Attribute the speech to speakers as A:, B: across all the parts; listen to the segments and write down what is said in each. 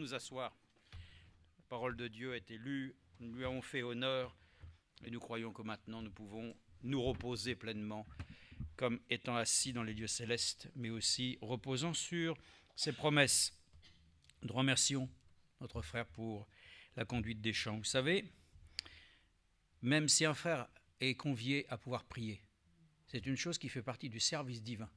A: nous asseoir. La parole de Dieu a été lue, nous lui avons fait honneur et nous croyons que maintenant nous pouvons nous reposer pleinement comme étant assis dans les lieux célestes, mais aussi reposant sur ses promesses. Nous remercions notre frère pour la conduite des chants. Vous savez, même si un frère est convié à pouvoir prier, c'est une chose qui fait partie du service divin.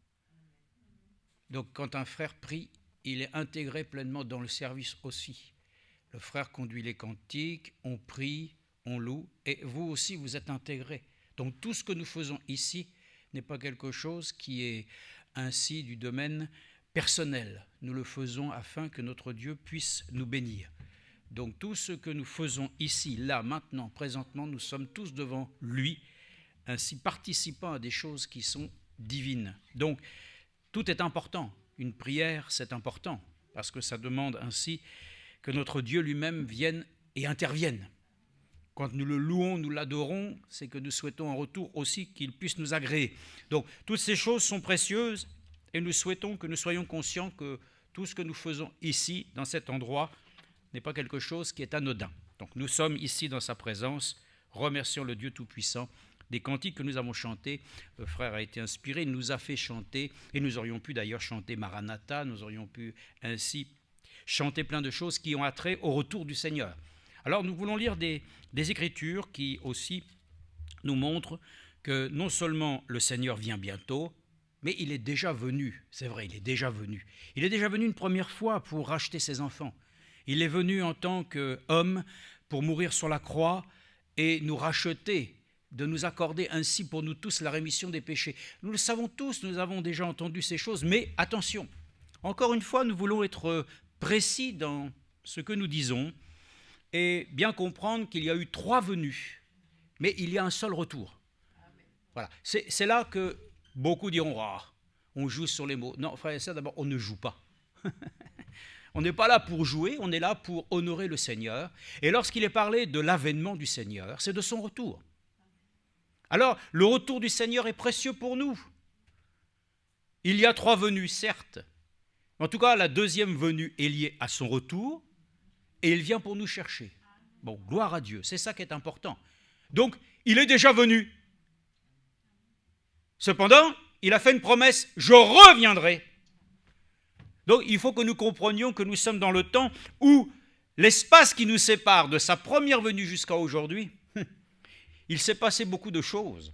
A: Donc quand un frère prie, il est intégré pleinement dans le service aussi. Le frère conduit les cantiques, on prie, on loue, et vous aussi vous êtes intégrés. Donc tout ce que nous faisons ici n'est pas quelque chose qui est ainsi du domaine personnel. Nous le faisons afin que notre Dieu puisse nous bénir. Donc tout ce que nous faisons ici, là, maintenant, présentement, nous sommes tous devant lui, ainsi participant à des choses qui sont divines. Donc tout est important. Une prière, c'est important, parce que ça demande ainsi que notre Dieu lui-même vienne et intervienne. Quand nous le louons, nous l'adorons, c'est que nous souhaitons en retour aussi qu'il puisse nous agréer. Donc, toutes ces choses sont précieuses et nous souhaitons que nous soyons conscients que tout ce que nous faisons ici, dans cet endroit, n'est pas quelque chose qui est anodin. Donc, nous sommes ici dans sa présence, remercions le Dieu Tout-Puissant. Des cantiques que nous avons chantés, le frère a été inspiré, il nous a fait chanter, et nous aurions pu d'ailleurs chanter Maranatha, nous aurions pu ainsi chanter plein de choses qui ont attrait au retour du Seigneur. Alors nous voulons lire des Écritures qui aussi nous montrent que non seulement le Seigneur vient bientôt, mais il est déjà venu, c'est vrai, il est déjà venu. Il est déjà venu une première fois pour racheter ses enfants. Il est venu en tant qu'homme pour mourir sur la croix et nous racheter, de nous accorder ainsi pour nous tous la rémission des péchés. Nous le savons tous, nous avons déjà entendu ces choses, mais attention, encore une fois, nous voulons être précis dans ce que nous disons, et bien comprendre qu'il y a eu 3 venues, mais il y a un seul retour. Voilà. C'est là que beaucoup diront « Ah, on joue sur les mots ». Non, frères et sœurs, d'abord, on ne joue pas. On n'est pas là pour jouer, on est là pour honorer le Seigneur. Et lorsqu'il est parlé de l'avènement du Seigneur, c'est de son retour. Alors, le retour du Seigneur est précieux pour nous. Il y a 3 venues, certes. En tout cas, la deuxième venue est liée à son retour, et il vient pour nous chercher. Bon, gloire à Dieu, c'est ça qui est important. Donc, il est déjà venu. Cependant, il a fait une promesse, je reviendrai. Donc, il faut que nous comprenions que nous sommes dans le temps où l'espace qui nous sépare de sa première venue jusqu'à aujourd'hui, il s'est passé beaucoup de choses.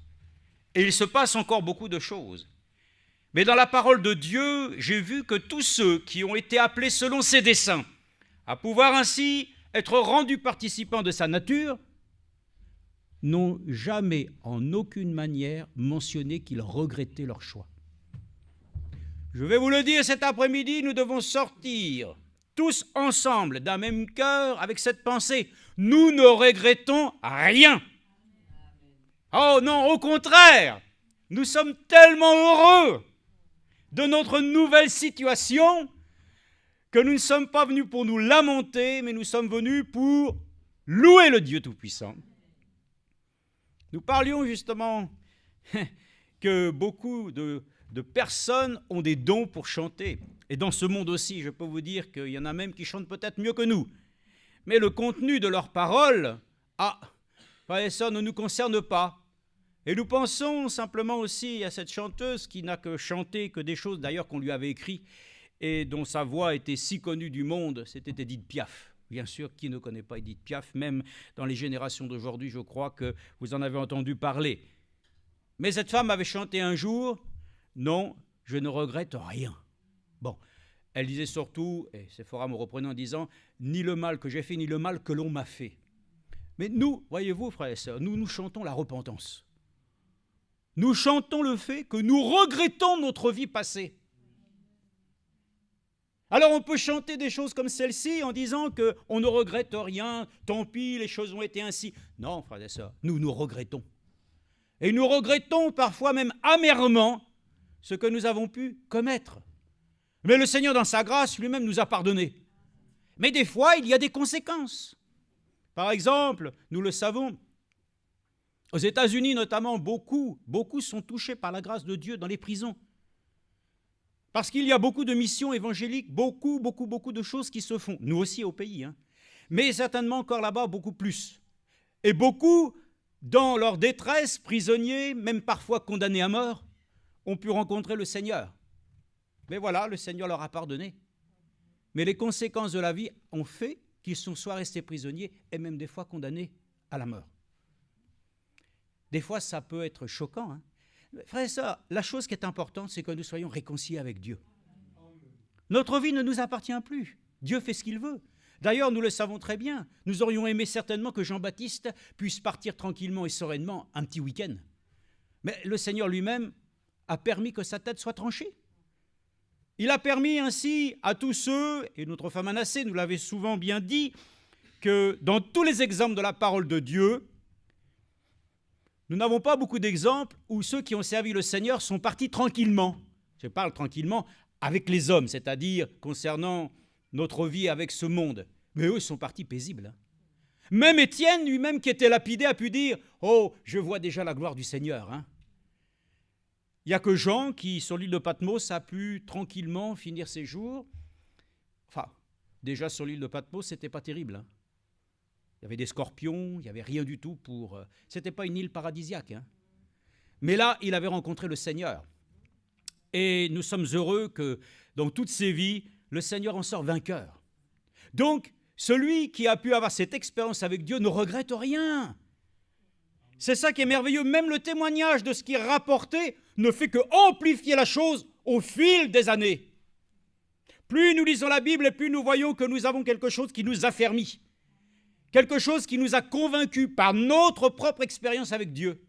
A: Et il se passe encore beaucoup de choses. Mais dans la parole de Dieu, j'ai vu que tous ceux qui ont été appelés selon ses desseins, à pouvoir ainsi être rendus participants de sa nature, n'ont jamais, en aucune manière, mentionné qu'ils regrettaient leur choix. Je vais vous le dire cet après-midi, nous devons sortir tous ensemble d'un même cœur avec cette pensée. Nous ne regrettons rien. Oh non, au contraire, nous sommes tellement heureux de notre nouvelle situation que nous ne sommes pas venus pour nous lamenter, mais nous sommes venus pour louer le Dieu Tout-Puissant. Nous parlions justement que beaucoup de personnes ont des dons pour chanter. Et dans ce monde aussi, je peux vous dire qu'il y en a même qui chantent peut-être mieux que nous. Mais le contenu de leurs paroles, frères et sœurs, ne nous concerne pas. Et nous pensons simplement aussi à cette chanteuse qui n'a que chanté que des choses d'ailleurs qu'on lui avait écrites et dont sa voix était si connue du monde, c'était Édith Piaf. Bien sûr, qui ne connaît pas Édith Piaf, même dans les générations d'aujourd'hui, je crois que vous en avez entendu parler. Mais cette femme avait chanté un jour, « Non, je ne regrette rien ». Bon, elle disait surtout, et Séphora me reprenait en disant, « Ni le mal que j'ai fait, ni le mal que l'on m'a fait ». Mais nous, voyez-vous, frères et sœurs, nous chantons la repentance. Nous chantons le fait que nous regrettons notre vie passée. Alors on peut chanter des choses comme celle-ci en disant qu'on ne regrette rien, tant pis, les choses ont été ainsi. Non, frères et sœurs, nous regrettons. Et nous regrettons parfois même amèrement ce que nous avons pu commettre. Mais le Seigneur, dans sa grâce, lui-même nous a pardonné. Mais des fois, il y a des conséquences. Par exemple, nous le savons, aux États-Unis notamment, beaucoup sont touchés par la grâce de Dieu dans les prisons. Parce qu'il y a beaucoup de missions évangéliques, beaucoup de choses qui se font. Nous aussi au pays, hein. Mais certainement encore là-bas, beaucoup plus. Et beaucoup, dans leur détresse, prisonniers, même parfois condamnés à mort, ont pu rencontrer le Seigneur. Mais voilà, le Seigneur leur a pardonné. Mais les conséquences de la vie ont fait qu'ils sont soit restés prisonniers et même des fois condamnés à la mort. Des fois, ça peut être choquant, hein. Frères et sœurs, la chose qui est importante, c'est que nous soyons réconciliés avec Dieu. Notre vie ne nous appartient plus. Dieu fait ce qu'il veut. D'ailleurs, nous le savons très bien. Nous aurions aimé certainement que Jean-Baptiste puisse partir tranquillement et sereinement un petit week-end. Mais le Seigneur lui-même a permis que sa tête soit tranchée. Il a permis ainsi à tous ceux, et notre frère Manassé nous l'avait souvent bien dit, que dans tous les exemples de la parole de Dieu, nous n'avons pas beaucoup d'exemples où ceux qui ont servi le Seigneur sont partis tranquillement. Je parle tranquillement avec les hommes, c'est-à-dire concernant notre vie avec ce monde. Mais eux sont partis paisibles. Même Étienne, lui-même qui était lapidé, a pu dire « Oh, je vois déjà la gloire du Seigneur. » Il n'y a que Jean qui, sur l'île de Patmos, a pu tranquillement finir ses jours. Enfin, déjà sur l'île de Patmos, ce n'était pas terrible. Il y avait des scorpions, il n'y avait rien du tout pour... Ce n'était pas une île paradisiaque. Mais là, il avait rencontré le Seigneur. Et nous sommes heureux que dans toutes ces vies, le Seigneur en sort vainqueur. Donc, celui qui a pu avoir cette expérience avec Dieu ne regrette rien. C'est ça qui est merveilleux. Même le témoignage de ce qui est rapporté ne fait que amplifier la chose au fil des années. Plus nous lisons la Bible et plus nous voyons que nous avons quelque chose qui nous affermit. Quelque chose qui nous a convaincus par notre propre expérience avec Dieu.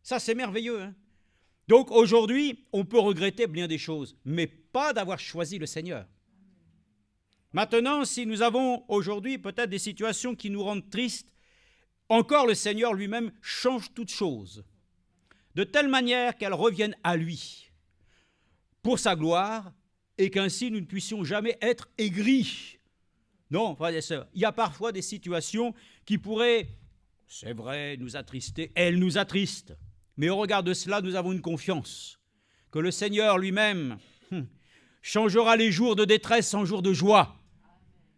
A: Ça, c'est merveilleux, hein? Donc aujourd'hui, on peut regretter bien des choses, mais pas d'avoir choisi le Seigneur. Maintenant, si nous avons aujourd'hui peut-être des situations qui nous rendent tristes, encore le Seigneur lui-même change toutes choses, de telle manière qu'elles reviennent à lui, pour sa gloire, et qu'ainsi nous ne puissions jamais être aigris. Non, frères et sœurs, il y a parfois des situations qui pourraient, c'est vrai, nous attrister. Elles nous attristent. Mais au regard de cela, nous avons une confiance que le Seigneur lui-même changera les jours de détresse en jours de joie.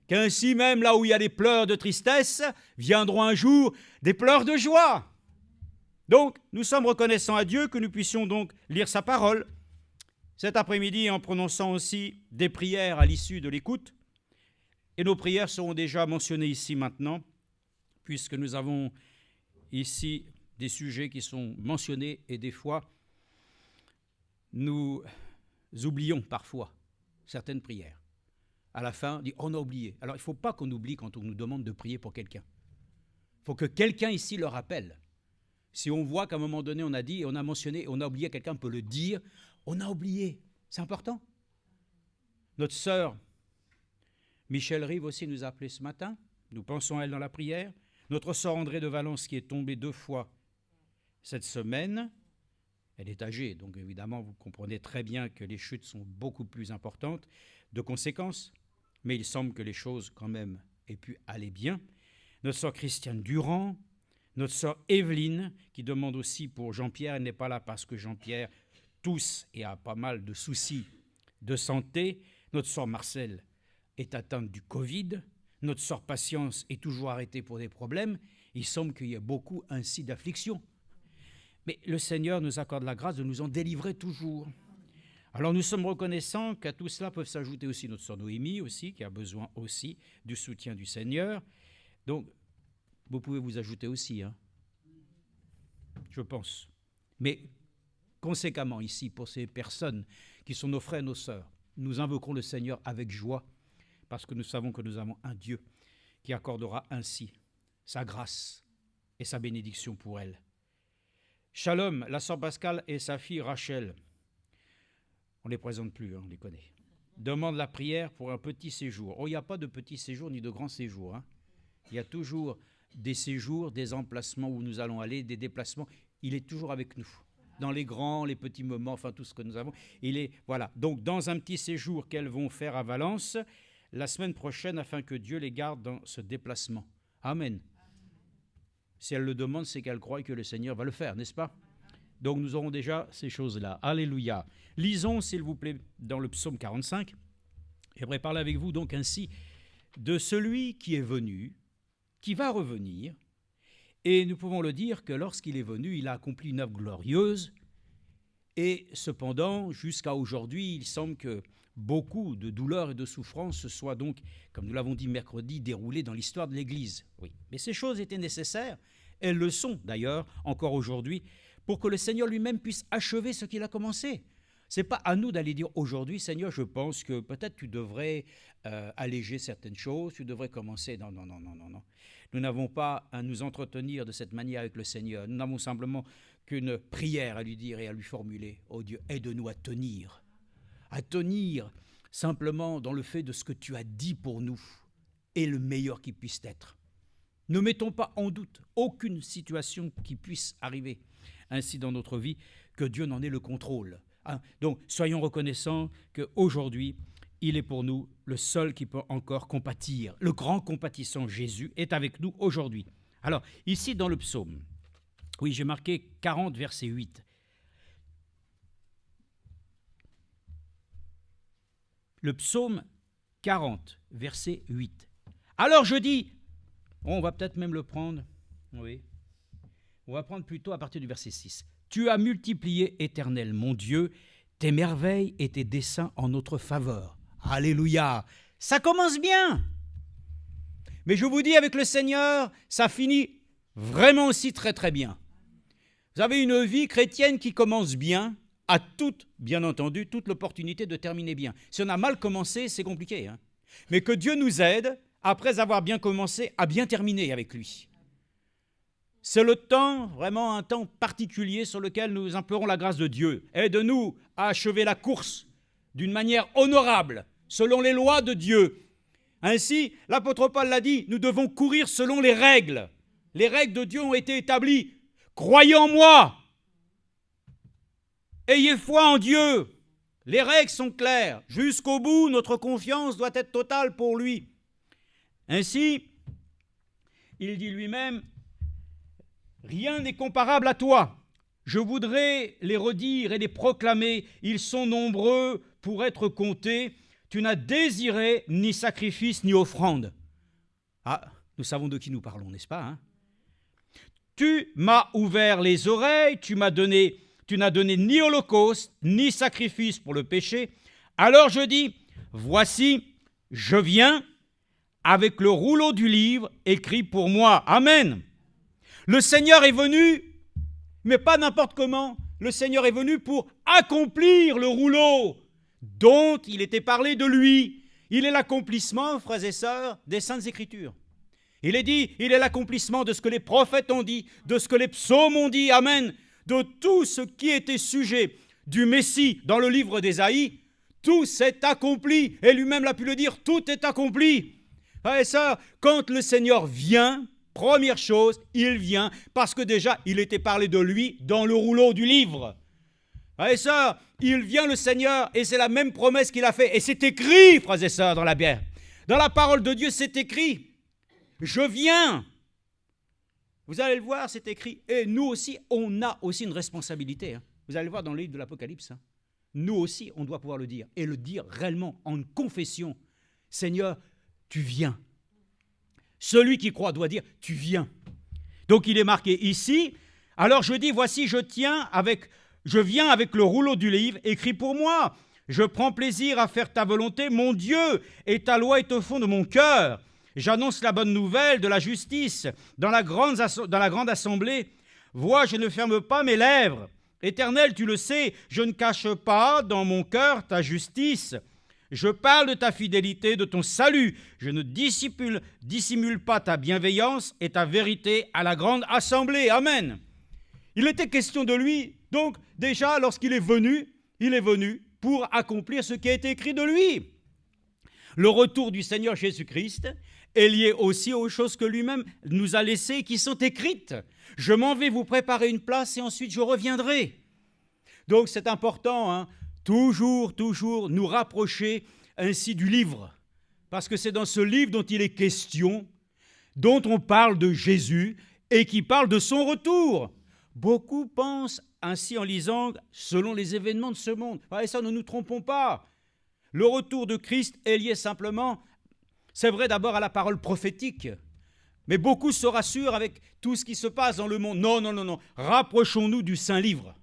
A: Qu'ainsi même, là où il y a des pleurs de tristesse, viendront un jour des pleurs de joie. Donc, nous sommes reconnaissants à Dieu que nous puissions donc lire sa parole cet après-midi en prononçant aussi des prières à l'issue de l'écoute. Et nos prières seront déjà mentionnées ici maintenant, puisque nous avons ici des sujets qui sont mentionnés et des fois, nous oublions parfois certaines prières. À la fin, on dit « on a oublié ». Alors, il ne faut pas qu'on oublie quand on nous demande de prier pour quelqu'un. Il faut que quelqu'un ici le rappelle. Si on voit qu'à un moment donné, on a dit, on a mentionné, on a oublié, quelqu'un peut le dire, on a oublié. C'est important. Notre sœur Michel Rive aussi nous a appelés ce matin. Nous pensons à elle dans la prière. Notre sœur André de Valence qui est tombée 2 fois cette semaine. Elle est âgée, donc évidemment, vous comprenez très bien que les chutes sont beaucoup plus importantes de conséquences. Mais il semble que les choses, quand même, aient pu aller bien. Notre sœur Christiane Durand, notre sœur Evelyne, qui demande aussi pour Jean-Pierre. Elle n'est pas là parce que Jean-Pierre tousse et a pas mal de soucis de santé. Notre sœur Marcel est atteinte du Covid. Notre sœur Patience est toujours arrêtée pour des problèmes. Il semble qu'il y ait beaucoup ainsi d'afflictions. Mais le Seigneur nous accorde la grâce de nous en délivrer toujours. Alors nous sommes reconnaissants qu'à tout cela peuvent s'ajouter aussi notre sœur Noémie aussi, qui a besoin aussi du soutien du Seigneur. Donc, vous pouvez vous ajouter aussi, hein, je pense. Mais conséquemment ici, pour ces personnes qui sont nos frères et nos sœurs, nous invoquons le Seigneur avec joie, parce que nous savons que nous avons un Dieu qui accordera ainsi sa grâce et sa bénédiction pour elle. Shalom, la sœur Pascale et sa fille Rachel, on ne les présente plus, hein, on les connaît, demandent la prière pour un petit séjour. Oh, il n'y a pas de petit séjour ni de grand séjour, hein. Il y a toujours des séjours, des emplacements où nous allons aller, des déplacements. Il est toujours avec nous, dans les grands, les petits moments, enfin tout ce que nous avons. Il est, voilà, donc dans un petit séjour qu'elles vont faire à Valence, la semaine prochaine, afin que Dieu les garde dans ce déplacement. Amen. Si elle le demande, c'est qu'elle croit que le Seigneur va le faire, n'est-ce pas? Donc nous aurons déjà ces choses-là. Alléluia. Lisons, s'il vous plaît, dans le psaume 45. J'aimerais parler avec vous donc ainsi de celui qui est venu, qui va revenir. Et nous pouvons le dire que lorsqu'il est venu, il a accompli une œuvre glorieuse. Et cependant, jusqu'à aujourd'hui, il semble que beaucoup de douleurs et de souffrances se soient donc, comme nous l'avons dit mercredi, déroulées dans l'histoire de l'Église. Oui, mais ces choses étaient nécessaires. Elles le sont d'ailleurs encore aujourd'hui, pour que le Seigneur lui-même puisse achever ce qu'il a commencé. Ce n'est pas à nous d'aller dire aujourd'hui, Seigneur, je pense que peut-être tu devrais alléger certaines choses, tu devrais commencer. Non. Nous n'avons pas à nous entretenir de cette manière avec le Seigneur. Nous n'avons simplement qu'une prière à lui dire et à lui formuler. Oh Dieu, aide-nous à tenir simplement dans le fait de ce que tu as dit pour nous est le meilleur qui puisse être. Ne mettons pas en doute aucune situation qui puisse arriver ainsi dans notre vie, que Dieu n'en ait le contrôle. Donc, soyons reconnaissants qu'aujourd'hui, il est pour nous le seul qui peut encore compatir. Le grand compatissant Jésus est avec nous aujourd'hui. Alors, ici dans le psaume, oui, j'ai marqué 40, verset 8. Le psaume 40, verset 8. Alors je dis, on va peut-être même le prendre, oui, on va prendre plutôt à partir du verset 6. Tu as multiplié, Éternel, mon Dieu, tes merveilles et tes desseins en notre faveur. Alléluia, ça commence bien. Mais je vous dis, avec le Seigneur, ça finit vraiment aussi très très bien. Vous avez une vie chrétienne qui commence bien, a toute, bien entendu, toute l'opportunité de terminer bien. Si on a mal commencé, c'est compliqué. Mais que Dieu nous aide, après avoir bien commencé, à bien terminer avec lui. C'est le temps, vraiment un temps particulier sur lequel nous implorons la grâce de Dieu. Aide-nous à achever la course d'une manière honorable, selon les lois de Dieu. Ainsi, l'apôtre Paul l'a dit, nous devons courir selon les règles. Les règles de Dieu ont été établies. Croyez en moi. Ayez foi en Dieu. Les règles sont claires. Jusqu'au bout, notre confiance doit être totale pour lui. Ainsi, il dit lui-même, rien n'est comparable à toi. Je voudrais les redire et les proclamer. Ils sont nombreux pour être comptés. Tu n'as désiré ni sacrifice ni offrande. Ah, nous savons de qui nous parlons, n'est-ce pas, Tu m'as ouvert les oreilles, tu n'as donné ni holocauste, ni sacrifice pour le péché. Alors je dis, voici, je viens avec le rouleau du livre écrit pour moi. Amen. Le Seigneur est venu, mais pas n'importe comment. Le Seigneur est venu pour accomplir le rouleau dont il était parlé de lui. Il est l'accomplissement, frères et sœurs, des Saintes Écritures. Il est dit, il est l'accomplissement de ce que les prophètes ont dit, de ce que les psaumes ont dit, amen, de tout ce qui était sujet du Messie dans le livre d'Ésaïe, tout s'est accompli. Et lui-même l'a pu le dire, tout est accompli. Frères et sœurs, quand le Seigneur vient, première chose, il vient parce que déjà, il était parlé de lui dans le rouleau du livre. Frères et sœurs, il vient le Seigneur et c'est la même promesse qu'il a faite. Et c'est écrit, frères et sœurs, dans la Bible. Dans la parole de Dieu, c'est écrit. Je viens. Vous allez le voir, c'est écrit. Et nous aussi, on a aussi une responsabilité. Vous allez le voir dans le livre de l'Apocalypse. Nous aussi, on doit pouvoir le dire. Et le dire réellement en confession. Seigneur, tu viens. Celui qui croit doit dire, tu viens. Donc il est marqué ici. Alors je dis, voici, je viens avec le rouleau du livre écrit pour moi. Je prends plaisir à faire ta volonté, mon Dieu, et ta loi est au fond de mon cœur. J'annonce la bonne nouvelle de la justice dans la grande assemblée. Vois, je ne ferme pas mes lèvres. Éternel, tu le sais, je ne cache pas dans mon cœur ta justice. Je parle de ta fidélité, de ton salut. Je ne dissimule pas ta bienveillance et ta vérité à la grande assemblée. Amen. Il était question de lui. Donc, déjà, lorsqu'il est venu pour accomplir ce qui a été écrit de lui. Le retour du Seigneur Jésus-Christ est lié aussi aux choses que lui-même nous a laissées et qui sont écrites. Je m'en vais vous préparer une place et ensuite je reviendrai. Donc c'est important, toujours nous rapprocher ainsi du livre. Parce que c'est dans ce livre dont il est question, dont on parle de Jésus et qui parle de son retour. Beaucoup pensent ainsi en lisant selon les événements de ce monde. Et ça, ne nous trompons pas. Le retour de Christ est lié simplement, c'est vrai d'abord à la parole prophétique, mais beaucoup se rassurent avec tout ce qui se passe dans le monde. Non, non, non, non. Rapprochons-nous du Saint-Livre.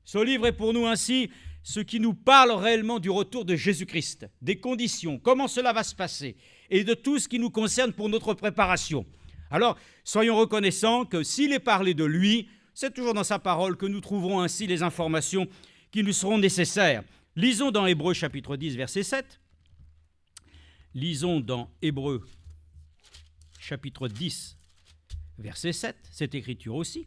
A: Ce livre est pour nous ainsi ce qui nous parle réellement du retour de Jésus-Christ, des conditions, comment cela va se passer, et de tout ce qui nous concerne pour notre préparation. Alors, soyons reconnaissants que s'il est parlé de lui, c'est toujours dans sa parole que nous trouverons ainsi les informations qui nous seront nécessaires. Lisons dans Hébreux chapitre 10, verset 7. Lisons dans Hébreux chapitre 10, verset 7, cette écriture aussi.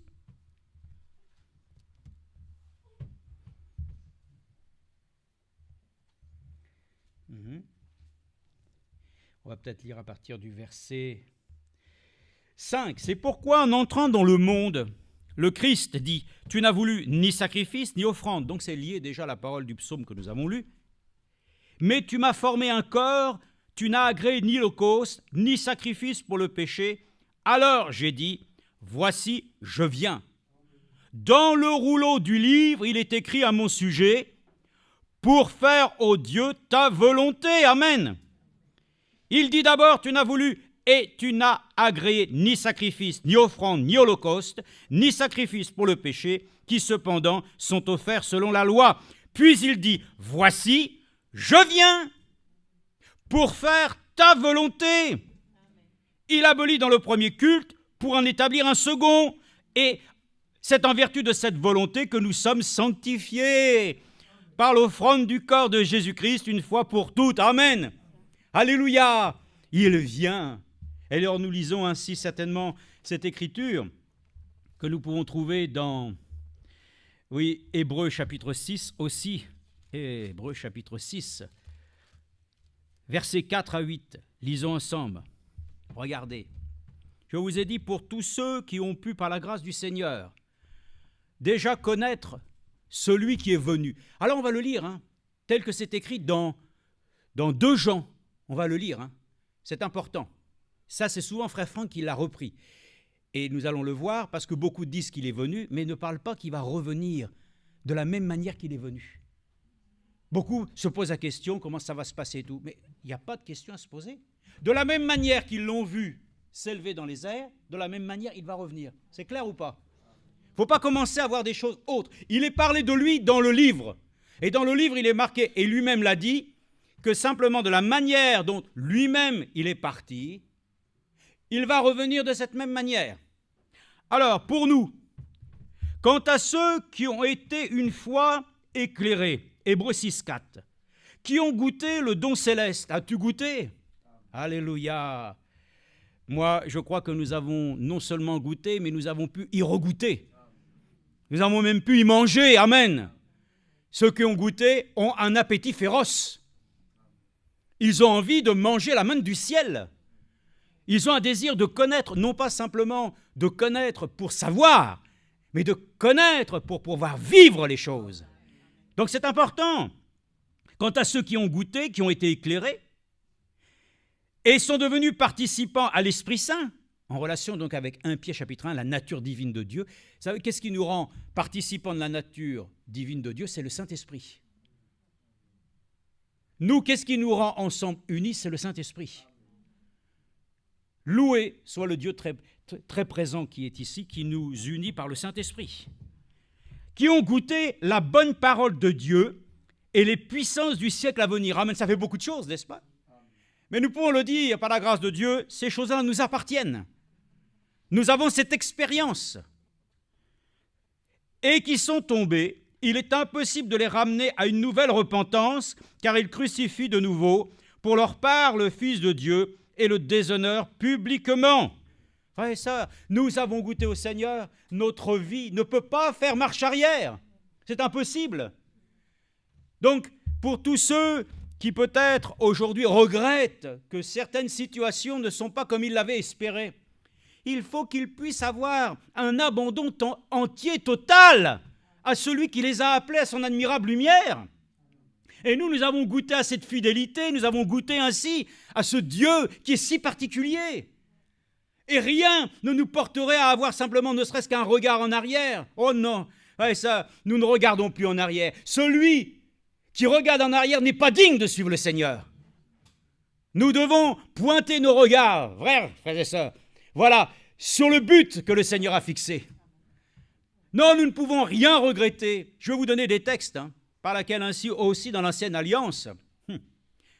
A: On va peut-être lire à partir du verset 5. C'est pourquoi, en entrant dans le monde, le Christ dit « Tu n'as voulu ni sacrifice, ni offrande ». Donc c'est lié déjà à la parole du psaume que nous avons lu. « Mais tu m'as formé un corps, tu n'as agréé ni holocauste, ni sacrifice pour le péché. Alors j'ai dit « Voici, je viens ». Dans le rouleau du livre, il est écrit à mon sujet « Pour faire, ô Dieu, ta volonté. » Amen. Il dit d'abord « Tu n'as voulu et tu n'as agréé ni sacrifice, ni offrande, ni holocauste, ni sacrifice pour le péché, qui cependant sont offerts selon la loi. » Puis il dit « Voici, je viens pour faire ta volonté. » Il abolit dans le premier culte pour en établir un second. Et c'est en vertu de cette volonté que nous sommes sanctifiés par l'offrande du corps de Jésus-Christ une fois pour toutes. Amen. Alléluia. Il vient. Et alors nous lisons ainsi certainement cette écriture que nous pouvons trouver dans, Hébreux chapitre 6 aussi. Hébreux chapitre 6, versets 4 à 8. Lisons ensemble. Regardez. Je vous ai dit pour tous ceux qui ont pu, par la grâce du Seigneur, déjà connaître celui qui est venu. Alors on va le lire, tel que c'est écrit dans 2 Jean. On va le lire, c'est important. Ça, c'est souvent Frère Franck qui l'a repris. Et nous allons le voir parce que beaucoup disent qu'il est venu, mais ne parlent pas qu'il va revenir de la même manière qu'il est venu. Beaucoup se posent la question, comment ça va se passer et tout. Mais il n'y a pas de question à se poser. De la même manière qu'ils l'ont vu s'élever dans les airs, de la même manière, il va revenir. C'est clair ou pas? Il ne faut pas commencer à voir des choses autres. Il est parlé de lui dans le livre. Et dans le livre, il est marqué, et lui-même l'a dit, que simplement de la manière dont lui-même il est parti, il va revenir de cette même manière. Alors, pour nous, quant à ceux qui ont été une fois éclairés, Hébreux 6,4, qui ont goûté le don céleste, as-tu goûté? Alléluia. Moi, je crois que nous avons non seulement goûté, mais nous avons pu y regoûter. Nous avons même pu y manger, amen. Ceux qui ont goûté ont un appétit féroce. Ils ont envie de manger la manne du ciel. Ils ont un désir de connaître, non pas simplement de connaître pour savoir, mais de connaître pour pouvoir vivre les choses. Donc c'est important. Quant à ceux qui ont goûté, qui ont été éclairés, et sont devenus participants à l'Esprit Saint, en relation donc avec 1 Pierre chapitre 1, la nature divine de Dieu. Vous savez, qu'est-ce qui nous rend participants de la nature divine de Dieu? C'est le Saint-Esprit. Nous, qu'est-ce qui nous rend ensemble unis? C'est le Saint-Esprit. Loué soit le Dieu très, très présent qui est ici, qui nous unit par le Saint-Esprit, qui ont goûté la bonne parole de Dieu et les puissances du siècle à venir. Amen, ça fait beaucoup de choses, n'est-ce pas? Mais nous pouvons le dire, par la grâce de Dieu, ces choses-là nous appartiennent. Nous avons cette expérience. Et qui sont tombés, il est impossible de les ramener à une nouvelle repentance, car ils crucifient de nouveau, pour leur part, le Fils de Dieu et le déshonneur publiquement. Ouais, ça, nous avons goûté au Seigneur, notre vie ne peut pas faire marche arrière. C'est impossible. Donc, pour tous ceux qui peut-être aujourd'hui regrettent que certaines situations ne sont pas comme ils l'avaient espéré, il faut qu'ils puissent avoir un abandon entier, total, à celui qui les a appelés à son admirable lumière. Et nous avons goûté à cette fidélité, nous avons goûté ainsi à ce Dieu qui est si particulier. Et rien ne nous porterait à avoir simplement ne serait-ce qu'un regard en arrière. Oh non, ouais, ça, nous ne regardons plus en arrière. Celui qui regarde en arrière n'est pas digne de suivre le Seigneur. Nous devons pointer nos regards, frères et sœurs, voilà, sur le but que le Seigneur a fixé. Non, nous ne pouvons rien regretter. Je vais vous donner des textes, par lesquels ainsi aussi dans l'Ancienne Alliance,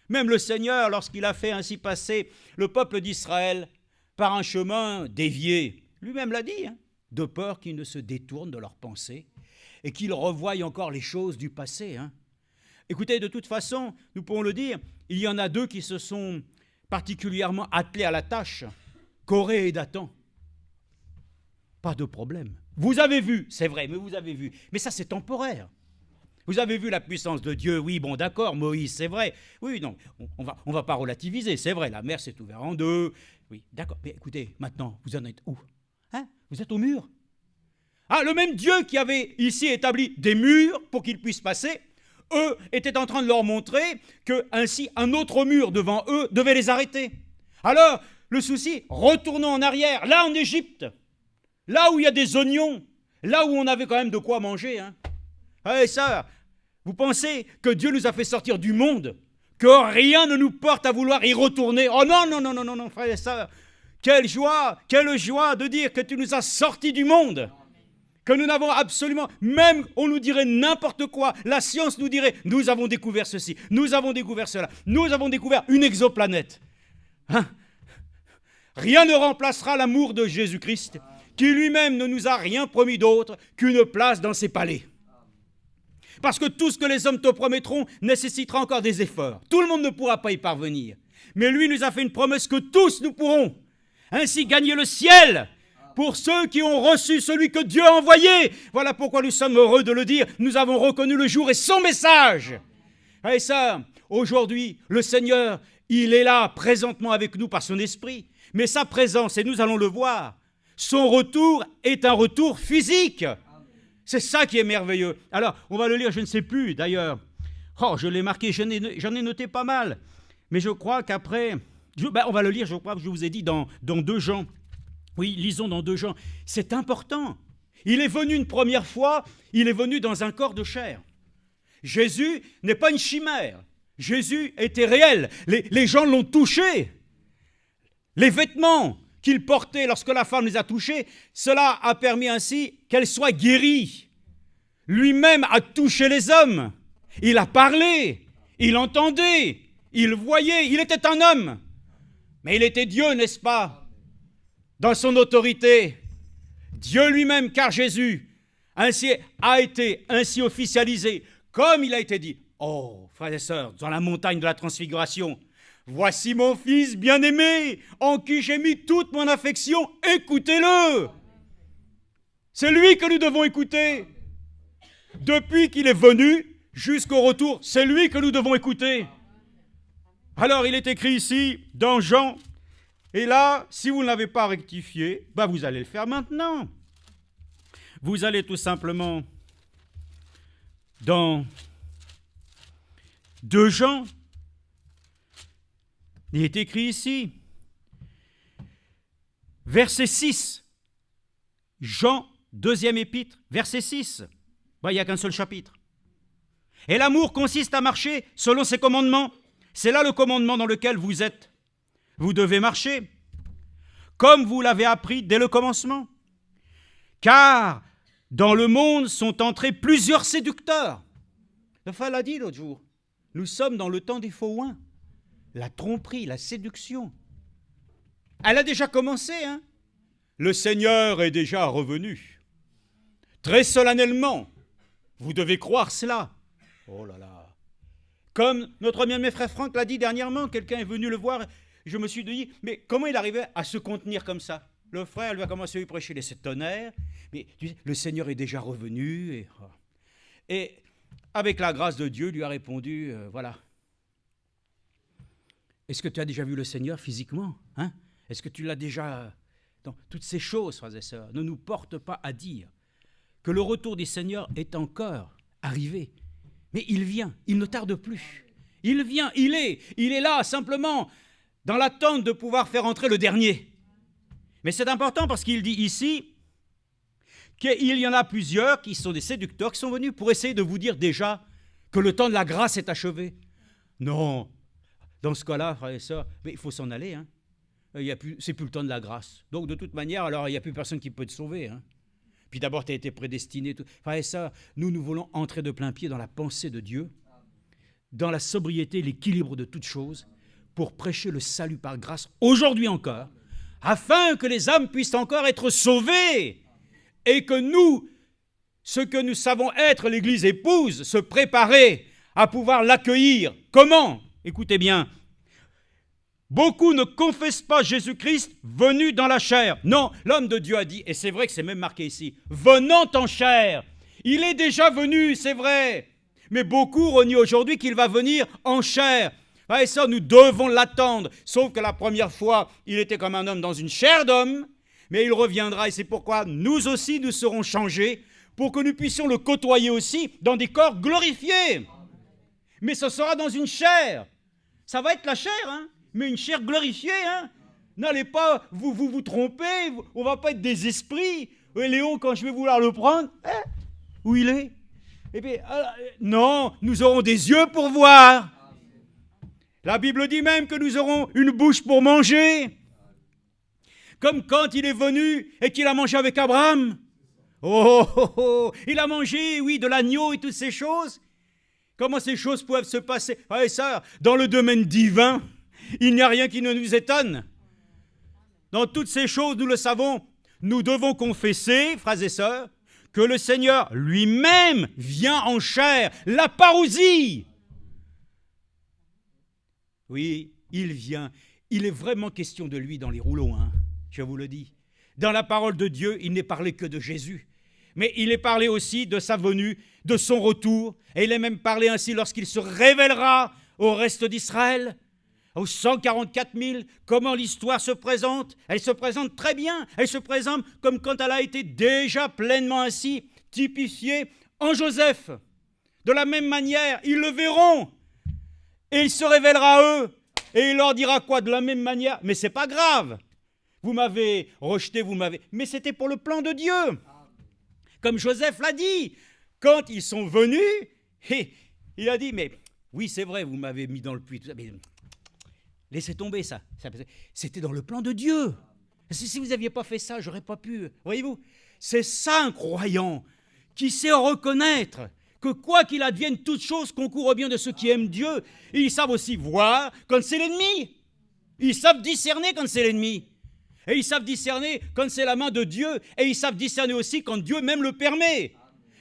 A: même le Seigneur, lorsqu'il a fait ainsi passer le peuple d'Israël par un chemin dévié, lui-même l'a dit, de peur qu'ils ne se détournent de leurs pensées et qu'ils revoient encore les choses du passé. Écoutez, de toute façon, nous pouvons le dire, il y en a deux qui se sont particulièrement attelés à la tâche, Corée et Dathan. Pas de problème. Vous avez vu, c'est vrai, mais vous avez vu. Mais ça, c'est temporaire. Vous avez vu la puissance de Dieu, oui, bon, d'accord, Moïse, c'est vrai. Oui, non, on va pas relativiser, c'est vrai, la mer s'est ouverte en deux. Oui, d'accord, mais écoutez, maintenant, vous en êtes où? Vous êtes au mur. Le même Dieu qui avait ici établi des murs pour qu'ils puissent passer, eux étaient en train de leur montrer que ainsi un autre mur devant eux devait les arrêter. Alors, le souci, retournons en arrière, là en Égypte, là où il y a des oignons, là où on avait quand même de quoi manger. Et ça, vous pensez que Dieu nous a fait sortir du monde, que rien ne nous porte à vouloir y retourner? Oh non, non, non, non, non, non, frère et sœur, quelle joie de dire que tu nous as sortis du monde, que nous n'avons absolument, même on nous dirait n'importe quoi, la science nous dirait, nous avons découvert ceci, nous avons découvert cela, nous avons découvert une exoplanète. Rien ne remplacera l'amour de Jésus-Christ, qui lui-même ne nous a rien promis d'autre qu'une place dans ses palais. Parce que tout ce que les hommes te promettront nécessitera encore des efforts. Tout le monde ne pourra pas y parvenir. Mais lui nous a fait une promesse que tous nous pourrons ainsi gagner le ciel pour ceux qui ont reçu celui que Dieu a envoyé. Voilà pourquoi nous sommes heureux de le dire. Nous avons reconnu le jour et son message. Et ça, aujourd'hui, le Seigneur, il est là présentement avec nous par son esprit. Mais sa présence, et nous allons le voir, son retour est un retour physique. C'est ça qui est merveilleux. Alors, on va le lire, je ne sais plus d'ailleurs. Je l'ai marqué, j'en ai noté pas mal. Mais je crois qu'après, on va le lire, je crois que je vous ai dit dans 2 Jean. Oui, lisons dans 2 Jean. C'est important. Il est venu une première fois, il est venu dans un corps de chair. Jésus n'est pas une chimère. Jésus était réel. Les gens l'ont touché. Les vêtements qu'il portait lorsque la femme les a touchés, cela a permis ainsi qu'elle soit guérie. Lui-même a touché les hommes. Il a parlé, il entendait, il voyait, il était un homme. Mais il était Dieu, n'est-ce pas? Dans son autorité, Dieu lui-même, car Jésus ainsi a été ainsi officialisé, comme il a été dit. Oh, frères et sœurs, dans la montagne de la transfiguration, voici mon fils bien-aimé, en qui j'ai mis toute mon affection, écoutez-le. C'est lui que nous devons écouter. Depuis qu'il est venu jusqu'au retour, c'est lui que nous devons écouter. Alors, il est écrit ici, dans Jean, et là, si vous ne l'avez pas rectifié, vous allez le faire maintenant. Vous allez tout simplement dans 2 Jean. Il est écrit ici, verset 6, Jean, 2e épître, verset 6. Il n'y a qu'un seul chapitre. Et l'amour consiste à marcher selon ses commandements. C'est là le commandement dans lequel vous êtes. Vous devez marcher comme vous l'avez appris dès le commencement. Car dans le monde sont entrés plusieurs séducteurs. Le Fall l'a dit l'autre jour. Nous sommes dans le temps des faux oins. La tromperie, la séduction. Elle a déjà commencé, Le Seigneur est déjà revenu. Très solennellement. Vous devez croire cela. Oh là là. Comme notre bien-aimé frère Franck l'a dit dernièrement, quelqu'un est venu le voir, je me suis dit, mais comment il arrivait à se contenir comme ça? Le frère lui a commencé à lui prêcher les 7 tonnerres, mais le Seigneur est déjà revenu. Et avec la grâce de Dieu, lui a répondu, voilà. Est-ce que tu as déjà vu le Seigneur physiquement? Est-ce que tu l'as déjà... dans toutes ces choses, frères et sœurs, ne nous portent pas à dire que le retour du Seigneur est encore arrivé. Mais il vient, il ne tarde plus. Il vient, il est là simplement dans l'attente de pouvoir faire entrer le dernier. Mais c'est important parce qu'il dit ici qu'il y en a plusieurs qui sont des séducteurs qui sont venus pour essayer de vous dire déjà que le temps de la grâce est achevé. Non, dans ce cas-là, frères et sœurs, mais il faut s'en aller. Hein. C'est plus le temps de la grâce. Donc de toute manière, alors il n'y a plus personne qui peut te sauver. Hein. Puis d'abord, tu as été prédestiné. Frères et sœurs, nous voulons entrer de plein pied dans la pensée de Dieu, dans la sobriété, l'équilibre de toutes choses, pour prêcher le salut par grâce, aujourd'hui encore, afin que les âmes puissent encore être sauvées et que nous, ce que nous savons être l'Église épouse, se préparer à pouvoir l'accueillir. Comment? Écoutez bien. Beaucoup ne confessent pas Jésus-Christ venu dans la chair. Non, l'homme de Dieu a dit, et c'est vrai que c'est même marqué ici, venant en chair. Il est déjà venu, c'est vrai. Mais beaucoup renient aujourd'hui qu'il va venir en chair. Et ça, nous devons l'attendre. Sauf que la première fois, il était comme un homme dans une chair d'homme, mais il reviendra. Et c'est pourquoi nous aussi, nous serons changés pour que nous puissions le côtoyer aussi dans des corps glorifiés. Mais ce sera dans une chair. Ça va être la chair, hein, mais une chair glorifiée. Hein. N'allez pas vous tromper, on ne va pas être des esprits. Et Léon, quand je vais vouloir le prendre, où il est? Eh bien, non, nous aurons des yeux pour voir. La Bible dit même que nous aurons une bouche pour manger. Comme quand il est venu et qu'il a mangé avec Abraham. Oh, il a mangé, oui, de l'agneau et toutes ces choses. Comment ces choses peuvent se passer? Ah, ça, dans le domaine divin, il n'y a rien qui ne nous étonne. Dans toutes ces choses, nous le savons, nous devons confesser, frères et sœurs, que le Seigneur lui-même vient en chair, la parousie. Oui, il vient. Il est vraiment question de lui dans les rouleaux, hein, je vous le dis. Dans la parole de Dieu, il n'est parlé que de Jésus. Mais il est parlé aussi de sa venue, de son retour. Et il est même parlé ainsi lorsqu'il se révélera au reste d'Israël, aux 144 000. Comment l'histoire se présente? Elle se présente très bien. Elle se présente comme quand elle a été déjà pleinement ainsi typifiée en Joseph. De la même manière, ils le verront. Et il se révélera à eux. Et il leur dira quoi? De la même manière. Mais c'est pas grave. Vous m'avez rejeté, mais c'était pour le plan de Dieu. Comme Joseph l'a dit, quand ils sont venus, il a dit, mais oui, c'est vrai, vous m'avez mis dans le puits, tout ça, mais laissez tomber ça. C'était dans le plan de Dieu. Si vous n'aviez pas fait ça, j'aurais pas pu. Voyez-vous, c'est ça un croyant qui sait reconnaître que quoi qu'il advienne, toutes choses concourent au bien de ceux qui aiment Dieu. Et ils savent aussi voir quand c'est l'ennemi. Ils savent discerner quand c'est l'ennemi. Et ils savent discerner quand c'est la main de Dieu. Et ils savent discerner aussi quand Dieu même le permet.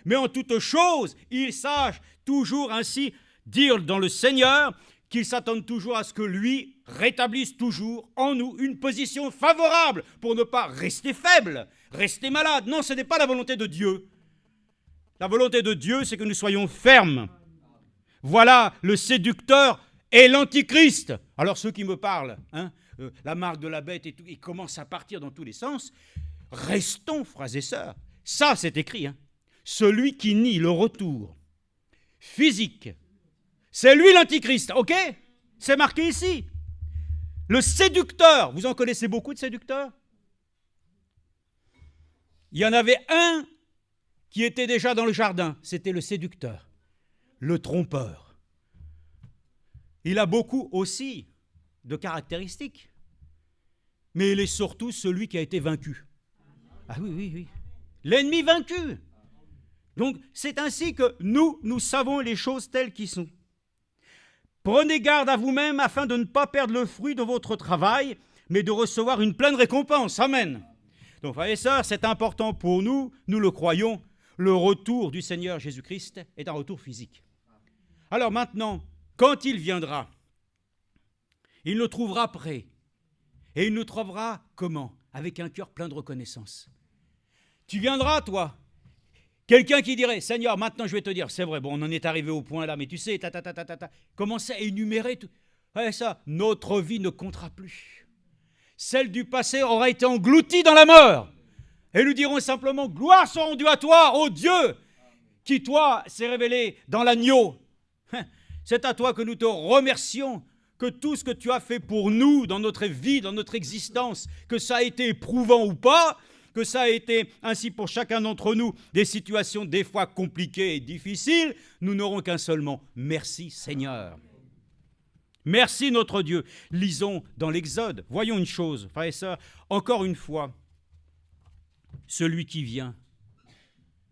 A: Mais en toute chose, ils sachent toujours ainsi dire dans le Seigneur qu'ils s'attendent toujours à ce que lui rétablisse toujours en nous une position favorable pour ne pas rester faible, rester malade. Non, ce n'est pas la volonté de Dieu. La volonté de Dieu, c'est que nous soyons fermes. Voilà le séducteur et l'antichrist. Alors ceux qui me parlent, la marque de la bête et tout, ils commencent à partir dans tous les sens. Restons, frères et sœurs. Ça, c'est écrit. Celui qui nie le retour physique, c'est lui l'antichrist, ok? C'est marqué ici. Le séducteur, vous en connaissez beaucoup de séducteurs? Il y en avait un qui était déjà dans le jardin, c'était le séducteur, le trompeur. Il a beaucoup aussi de caractéristiques, mais il est surtout celui qui a été vaincu. Ah oui. L'ennemi vaincu. Donc, c'est ainsi que nous savons les choses telles qu'elles sont. Prenez garde à vous-même afin de ne pas perdre le fruit de votre travail, mais de recevoir une pleine récompense. Amen. Donc, frères et sœurs, c'est important pour nous, nous le croyons, le retour du Seigneur Jésus-Christ est un retour physique. Alors maintenant, quand il viendra, il nous trouvera prêts. Et il nous trouvera comment? Avec un cœur plein de reconnaissance. Tu viendras, toi. Quelqu'un qui dirait, Seigneur, maintenant je vais te dire, c'est vrai, bon, on en est arrivé au point là, mais tu sais, commencez à énumérer tout. Ouais, ça, notre vie ne comptera plus. Celle du passé aura été engloutie dans la mort. Et nous dirons simplement, gloire soit rendue à toi, ô Dieu, qui toi s'est révélé dans l'agneau. C'est à toi que nous te remercions que tout ce que tu as fait pour nous dans notre vie, dans notre existence, que ça a été éprouvant ou pas, que ça a été ainsi pour chacun d'entre nous, des situations des fois compliquées et difficiles, nous n'aurons qu'un seul mot. Merci Seigneur. Merci notre Dieu. Lisons dans l'Exode. Voyons une chose, frères et sœurs, encore une fois, celui qui vient,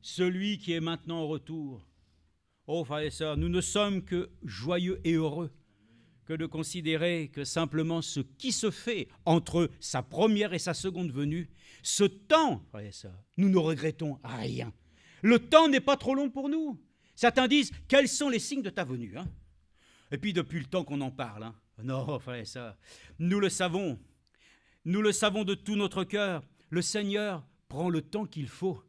A: celui qui est maintenant en retour. Oh frères et sœurs, nous ne sommes que joyeux et heureux que de considérer que simplement ce qui se fait entre sa première et sa seconde venue, ce temps, frères et sœurs, nous ne regrettons rien. Le temps n'est pas trop long pour nous. Certains disent, quels sont les signes de ta venue, hein? Et puis depuis le temps qu'on en parle, hein? Non, frères et sœurs, nous le savons de tout notre cœur, le Seigneur prend le temps qu'il faut.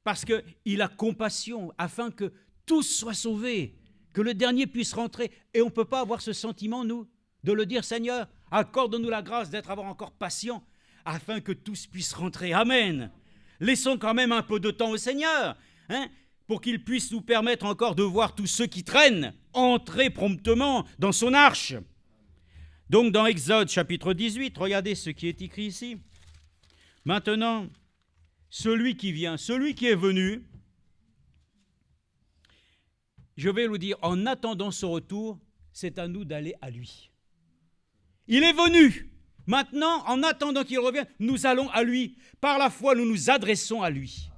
A: Parce qu'il a compassion afin que tous soient sauvés, que le dernier puisse rentrer. Et on ne peut pas avoir ce sentiment, nous, de le dire, Seigneur, accorde-nous la grâce d'être encore patient, afin que tous puissent rentrer. Amen. Laissons quand même un peu de temps au Seigneur, hein, pour qu'il puisse nous permettre encore de voir tous ceux qui traînent entrer promptement dans son arche. Donc dans Exode chapitre 18, regardez ce qui est écrit ici. Maintenant, celui qui vient, celui qui est venu, je vais vous dire, en attendant son retour, c'est à nous d'aller à lui. Il est venu. Maintenant, en attendant qu'il revienne, nous allons à lui. Par la foi, nous nous adressons à lui.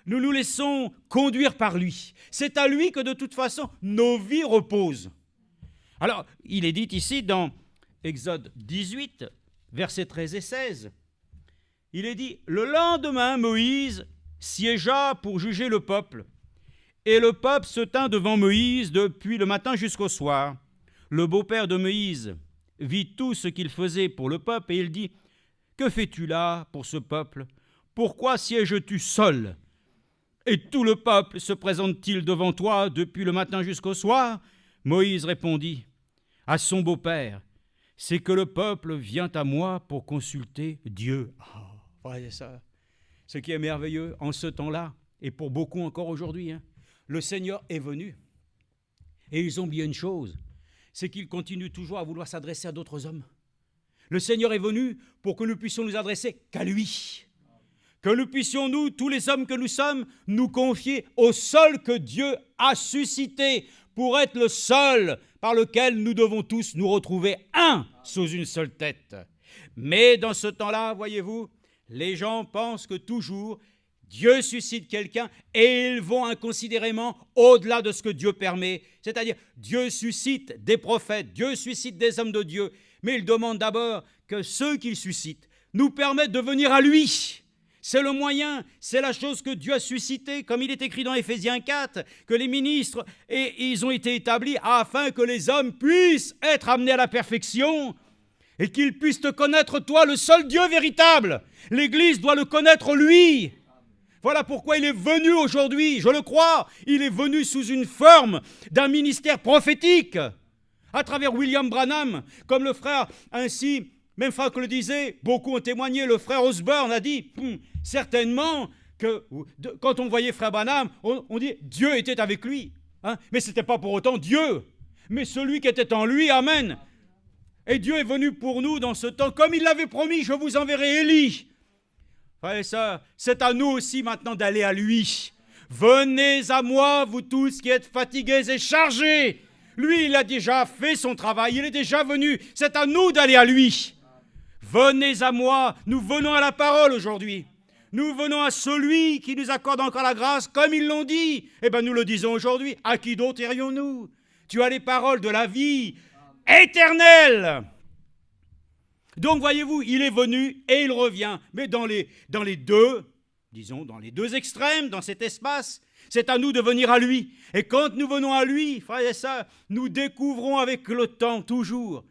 A: Nous nous laissons conduire par lui. C'est à lui que de toute façon, nos vies reposent. Alors, il est dit ici dans Exode 18, versets 13 et 16, il est dit, le lendemain, Moïse siégea pour juger le peuple. Et le peuple se tint devant Moïse depuis le matin jusqu'au soir. Le beau-père de Moïse vit tout ce qu'il faisait pour le peuple, et il dit, que fais-tu là pour ce peuple? Pourquoi sièges-tu seul? Et tout le peuple se présente-t-il devant toi depuis le matin jusqu'au soir? Moïse répondit à son beau-père, c'est que le peuple vient à moi pour consulter Dieu. Voyez ça, ce qui est merveilleux en ce temps-là, et pour beaucoup encore aujourd'hui, hein, le Seigneur est venu. Et ils ont oublié une chose, c'est qu'il continue toujours à vouloir s'adresser à d'autres hommes. Le Seigneur est venu pour que nous puissions nous adresser qu'à lui. Que nous puissions, nous, tous les hommes que nous sommes, nous confier au seul que Dieu a suscité pour être le seul par lequel nous devons tous nous retrouver un sous une seule tête. Mais dans ce temps-là, voyez-vous, les gens pensent que toujours Dieu suscite quelqu'un et ils vont inconsidérément au-delà de ce que Dieu permet. C'est-à-dire, Dieu suscite des prophètes, Dieu suscite des hommes de Dieu, mais il demande d'abord que ceux qu'il suscite nous permettent de venir à lui. C'est le moyen, c'est la chose que Dieu a suscitée, comme il est écrit dans Éphésiens 4, que les ministres, et ils ont été établis afin que les hommes puissent être amenés à la perfection et qu'ils puissent te connaître, toi, le seul Dieu véritable. L'Église doit le connaître, lui. Voilà pourquoi il est venu aujourd'hui, je le crois, il est venu sous une forme d'un ministère prophétique, à travers William Branham, comme le frère ainsi, même Franck le disait, beaucoup ont témoigné, le frère Osborne a dit, certainement que quand on voyait frère Branham, on dit Dieu était avec lui, hein, mais ce n'était pas pour autant Dieu, mais celui qui était en lui, amen. Et Dieu est venu pour nous dans ce temps, comme il l'avait promis, je vous enverrai Élie. Frères et sœurs, c'est à nous aussi maintenant d'aller à lui. Venez à moi, vous tous qui êtes fatigués et chargés. Lui, il a déjà fait son travail, il est déjà venu. C'est à nous d'aller à lui. Venez à moi, nous venons à la parole aujourd'hui. Nous venons à celui qui nous accorde encore la grâce, comme ils l'ont dit. Eh bien, nous le disons aujourd'hui. À qui d'autre irions-nous? Tu as les paroles de la vie éternelle. Donc, voyez-vous, il est venu et il revient. Mais dans les deux, disons, dans les deux extrêmes, dans cet espace, c'est à nous de venir à lui. Et quand nous venons à lui, frères et sœurs, nous découvrons avec le temps, toujours,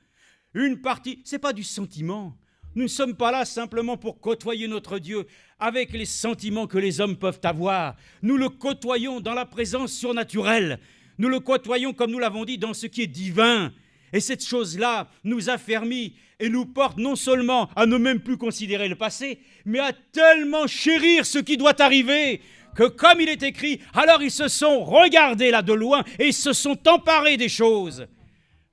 A: une partie, ce n'est pas du sentiment. Nous ne sommes pas là simplement pour côtoyer notre Dieu avec les sentiments que les hommes peuvent avoir. Nous le côtoyons dans la présence surnaturelle. Nous le côtoyons, comme nous l'avons dit, dans ce qui est divin. Et cette chose-là nous affermit et nous porte non seulement à ne même plus considérer le passé, mais à tellement chérir ce qui doit arriver, que comme il est écrit, alors ils se sont regardés là de loin et ils se sont emparés des choses.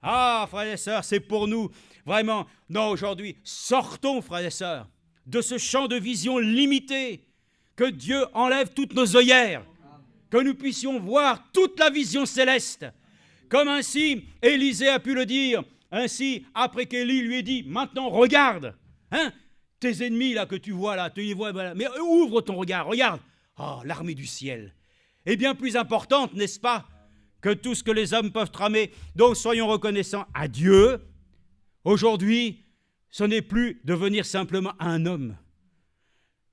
A: Ah, frères et sœurs, c'est pour nous, vraiment. Non, aujourd'hui, sortons, frères et sœurs, de ce champ de vision limité. Que Dieu enlève toutes nos œillères. Que nous puissions voir toute la vision céleste. Comme ainsi, Élisée a pu le dire. Ainsi, après qu'Élie lui ait dit, maintenant, regarde. Tes ennemis, là, que tu vois, là, tu les vois, voilà. Mais ouvre ton regard, regarde. Oh, l'armée du ciel est bien plus importante, n'est-ce pas, que tout ce que les hommes peuvent tramer. Donc, soyons reconnaissants à Dieu. Aujourd'hui, ce n'est plus devenir simplement un homme.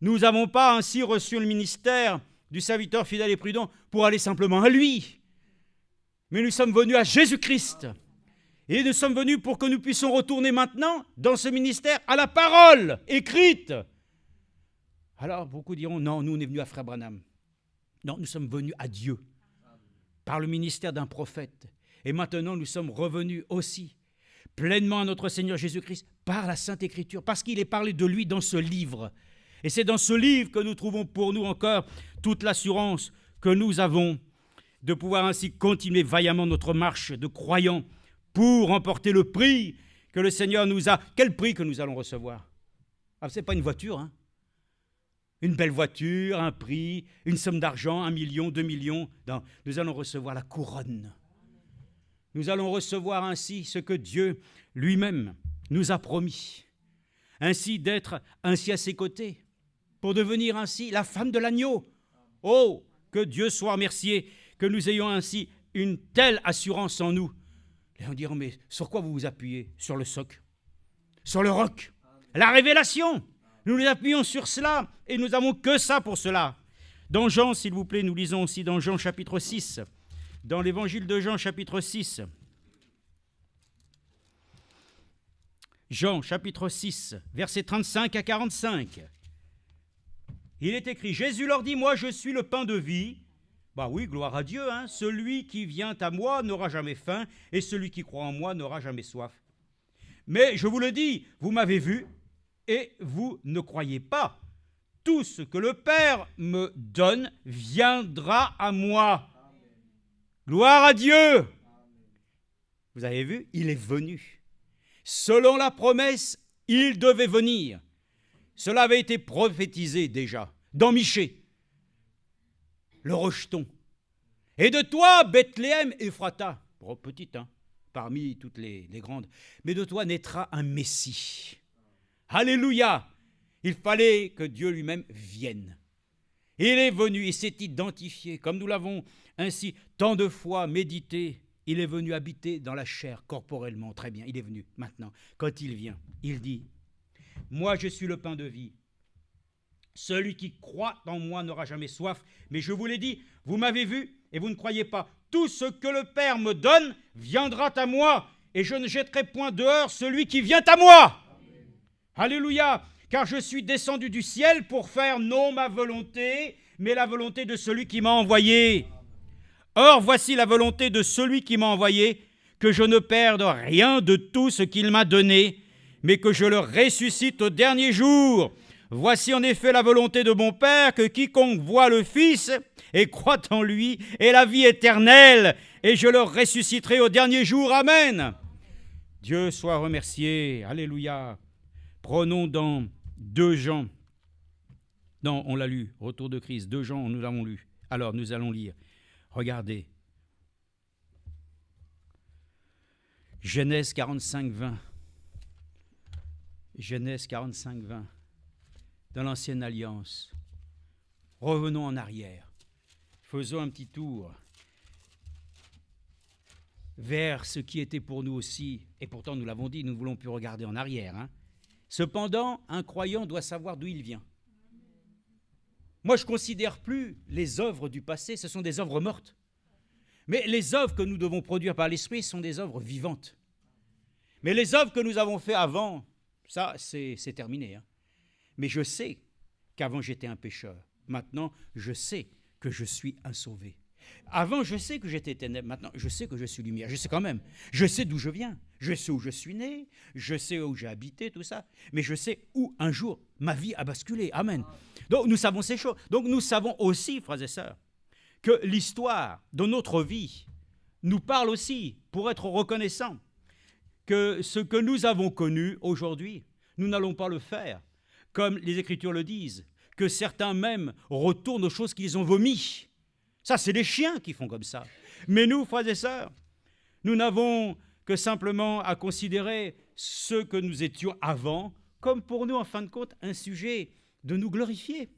A: Nous n'avons pas ainsi reçu le ministère du serviteur fidèle et prudent pour aller simplement à lui. Mais nous sommes venus à Jésus-Christ. Et nous sommes venus pour que nous puissions retourner maintenant dans ce ministère à la parole écrite. Alors, beaucoup diront, non, nous on est venus à Frère Branham. Non, nous sommes venus à Dieu par le ministère d'un prophète. Et maintenant, nous sommes revenus aussi pleinement à notre Seigneur Jésus-Christ par la Sainte Écriture, parce qu'il est parlé de lui dans ce livre. Et c'est dans ce livre que nous trouvons pour nous encore toute l'assurance que nous avons de pouvoir ainsi continuer vaillamment notre marche de croyants pour remporter le prix que le Seigneur nous a. Quel prix que nous allons recevoir? Ce n'est pas une voiture, hein? Une belle voiture, un prix, une somme d'argent, 1 million, 2 millions. Non, nous allons recevoir la couronne. Nous allons recevoir ainsi ce que Dieu lui-même nous a promis. Ainsi d'être ainsi à ses côtés, pour devenir ainsi la femme de l'agneau. Oh, que Dieu soit remercié, que nous ayons ainsi une telle assurance en nous. Et on dira, mais sur quoi vous vous appuyez? Sur le socle, sur le roc, la révélation. Nous nous appuyons sur cela et nous n'avons que ça pour cela. Dans Jean, s'il vous plaît, nous lisons aussi dans Jean chapitre 6, dans l'évangile de Jean chapitre 6. Jean chapitre 6, versets 35 à 45. Il est écrit, Jésus leur dit, moi je suis le pain de vie. Bah oui, gloire à Dieu, hein. Celui qui vient à moi n'aura jamais faim et celui qui croit en moi n'aura jamais soif. Mais je vous le dis, vous m'avez vu et vous ne croyez pas. Tout ce que le Père me donne viendra à moi. Gloire à Dieu. Vous avez vu, il est venu. Selon la promesse, il devait venir. Cela avait été prophétisé déjà dans Michée, le rejeton. Et de toi, Bethléem, Ephrata, petite, hein, parmi toutes les grandes, mais de toi naîtra un Messie. Alléluia! Il fallait que Dieu lui-même vienne. Il est venu, il s'est identifié, comme nous l'avons ainsi tant de fois médité. Il est venu habiter dans la chair, corporellement, très bien, il est venu maintenant. Quand il vient, il dit, moi je suis le pain de vie. Celui qui croit en moi n'aura jamais soif. Mais je vous l'ai dit, vous m'avez vu et vous ne croyez pas. Tout ce que le Père me donne viendra à moi et je ne jetterai point dehors celui qui vient à moi. Amen. Alléluia, car je suis descendu du ciel pour faire non ma volonté, mais la volonté de celui qui m'a envoyé. Or, voici la volonté de celui qui m'a envoyé, que je ne perde rien de tout ce qu'il m'a donné, mais que je le ressuscite au dernier jour. Voici en effet la volonté de mon Père, que quiconque voit le Fils et croit en lui ait la vie éternelle, et je le ressusciterai au dernier jour. Amen. Dieu soit remercié. Alléluia. Prenons dans 2 Jean. Non, on l'a lu, Retour de Christ. 2 Jean, nous l'avons lu. Alors, nous allons lire. Regardez. Genèse 45, 20. Genèse 45, 20. Dans l'Ancienne Alliance. Revenons en arrière. Faisons un petit tour vers ce qui était pour nous aussi, et pourtant nous l'avons dit, nous ne voulons plus regarder en arrière. Hein. Cependant, un croyant doit savoir d'où il vient. Moi, je ne considère plus les œuvres du passé, ce sont des œuvres mortes. Mais les œuvres que nous devons produire par l'Esprit sont des œuvres vivantes. Mais les œuvres que nous avons faites avant, ça, c'est terminé. Hein. Mais je sais qu'avant, j'étais un pécheur. Maintenant, je sais que je suis un sauvé. Avant, je sais que j'étais ténèbres. Maintenant, je sais que je suis lumière. Je sais quand même. Je sais d'où je viens. Je sais où je suis né. Je sais où j'ai habité, tout ça. Mais je sais où, un jour, ma vie a basculé. Amen. Donc, nous savons ces choses. Donc, nous savons aussi, frères et sœurs, que l'histoire de notre vie nous parle aussi, pour être reconnaissant, que ce que nous avons connu aujourd'hui, nous n'allons pas le faire, comme les Écritures le disent, que certains même retournent aux choses qu'ils ont vomies. Ça, c'est les chiens qui font comme ça. Mais nous, frères et sœurs, nous n'avons que simplement à considérer ce que nous étions avant, comme pour nous, en fin de compte, un sujet de nous glorifier.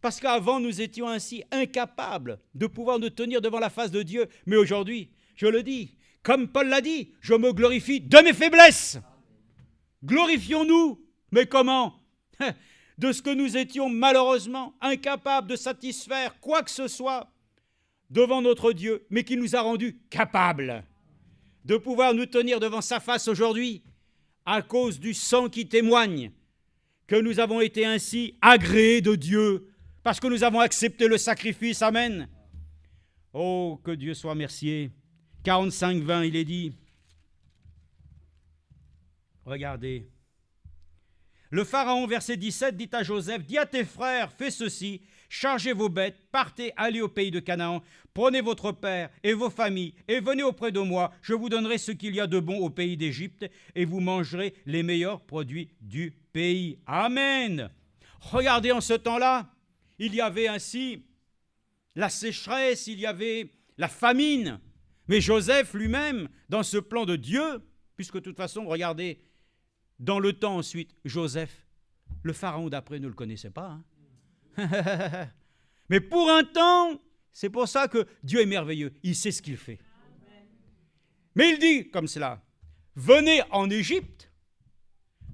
A: Parce qu'avant, nous étions ainsi incapables de pouvoir nous tenir devant la face de Dieu. Mais aujourd'hui, je le dis, comme Paul l'a dit, je me glorifie de mes faiblesses. Glorifions-nous. Mais comment? De ce que nous étions malheureusement incapables de satisfaire quoi que ce soit devant notre Dieu, mais qui nous a rendus capables de pouvoir nous tenir devant sa face aujourd'hui à cause du sang qui témoigne que nous avons été ainsi agréés de Dieu parce que nous avons accepté le sacrifice. Amen. Oh, que Dieu soit remercié. 45-20, il est dit, regardez, le Pharaon, verset 17, dit à Joseph, dis à tes frères, fais ceci, chargez vos bêtes, partez, allez au pays de Canaan, prenez votre père et vos familles et venez auprès de moi, je vous donnerai ce qu'il y a de bon au pays d'Égypte et vous mangerez les meilleurs produits du pays. Amen. Regardez, en ce temps-là, il y avait ainsi la sécheresse, il y avait la famine, mais Joseph lui-même, dans ce plan de Dieu, puisque de toute façon, regardez, dans le temps ensuite, Joseph, le Pharaon d'après ne le connaissait pas. Mais pour un temps, c'est pour ça que Dieu est merveilleux. Il sait ce qu'il fait. Mais il dit comme cela, venez en Égypte,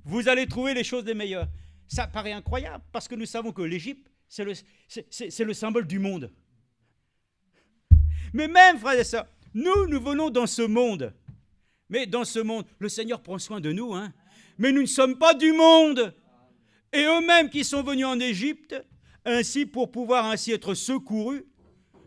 A: vous allez trouver les choses les meilleures. Ça paraît incroyable parce que nous savons que l'Égypte, c'est le symbole du monde. Mais même, frères et sœurs, nous venons dans ce monde. Mais dans ce monde, le Seigneur prend soin de nous, hein. Mais nous ne sommes pas du monde. Et eux-mêmes qui sont venus en Égypte, ainsi pour pouvoir ainsi être secourus,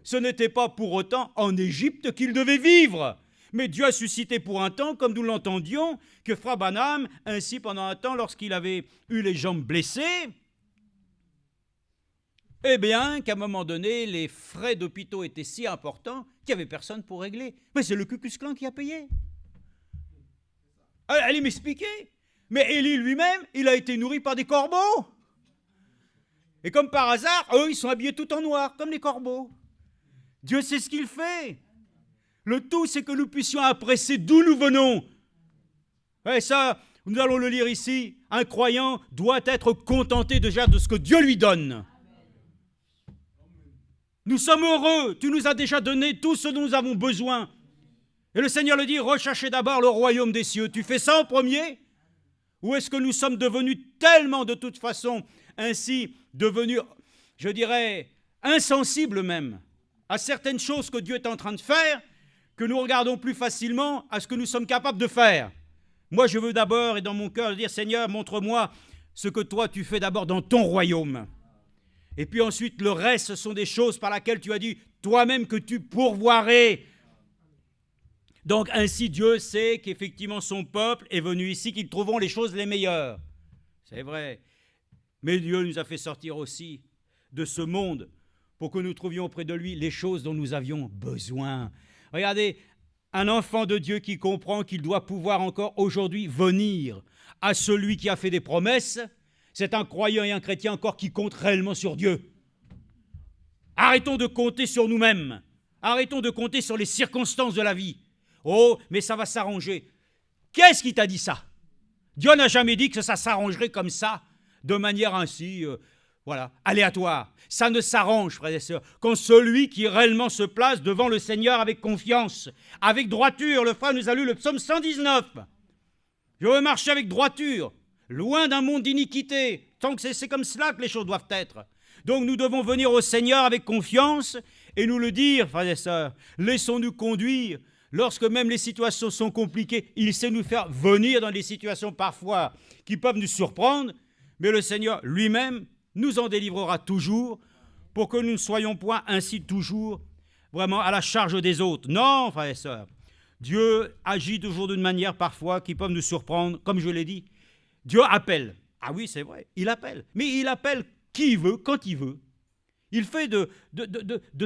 A: ce n'était pas pour autant en Égypte qu'ils devaient vivre. Mais Dieu a suscité pour un temps, comme nous l'entendions, que Frère Branham, ainsi pendant un temps, lorsqu'il avait eu les jambes blessées, eh bien, qu'à un moment donné, les frais d'hôpitaux étaient si importants qu'il n'y avait personne pour régler. Mais c'est le Ku Klux Klan qui a payé. Allez m'expliquer. Mais Élie lui-même, il a été nourri par des corbeaux. Et comme par hasard, eux, ils sont habillés tout en noir, comme les corbeaux. Dieu sait ce qu'il fait. Le tout, c'est que nous puissions apprécier d'où nous venons. Et ça, nous allons le lire ici. Un croyant doit être contenté déjà de ce que Dieu lui donne. Nous sommes heureux. Tu nous as déjà donné tout ce dont nous avons besoin. Et le Seigneur le dit, recherchez d'abord le royaume des cieux. Tu fais ça en premier ? Ou est-ce que nous sommes devenus tellement, de toute façon, ainsi, devenus, je dirais, insensibles même, à certaines choses que Dieu est en train de faire, que nous regardons plus facilement à ce que nous sommes capables de faire. Moi, je veux d'abord, et dans mon cœur, dire, Seigneur, montre-moi ce que toi, tu fais d'abord dans ton royaume. Et puis ensuite, le reste, ce sont des choses par lesquelles tu as dit, toi-même, que tu pourvoirais. Donc ainsi Dieu sait qu'effectivement son peuple est venu ici, qu'ils trouveront les choses les meilleures. C'est vrai. Mais Dieu nous a fait sortir aussi de ce monde pour que nous trouvions auprès de lui les choses dont nous avions besoin. Regardez, un enfant de Dieu qui comprend qu'il doit pouvoir encore aujourd'hui venir à celui qui a fait des promesses, c'est un croyant et un chrétien encore qui compte réellement sur Dieu. Arrêtons de compter sur nous-mêmes. Arrêtons de compter sur les circonstances de la vie. Oh, mais ça va s'arranger. Qu'est-ce qui t'a dit ça? Dieu n'a jamais dit que ça s'arrangerait comme ça, de manière ainsi, aléatoire. Ça ne s'arrange, frères et sœurs, quand celui qui réellement se place devant le Seigneur avec confiance, avec droiture. Le frère nous a lu le psaume 119. Je veux marcher avec droiture, loin d'un monde d'iniquité. Tant que c'est comme cela que les choses doivent être. Donc nous devons venir au Seigneur avec confiance et nous le dire, frères et sœurs. Laissons-nous conduire. Lorsque même les situations sont compliquées, il sait nous faire venir dans des situations parfois qui peuvent nous surprendre, mais le Seigneur lui-même nous en délivrera toujours pour que nous ne soyons point ainsi toujours vraiment à la charge des autres. Non, frères et sœurs, Dieu agit toujours d'une manière parfois qui peut nous surprendre, comme je l'ai dit. Dieu appelle. Ah oui, c'est vrai, il appelle. Mais il appelle qui il veut, quand il veut. Il fait de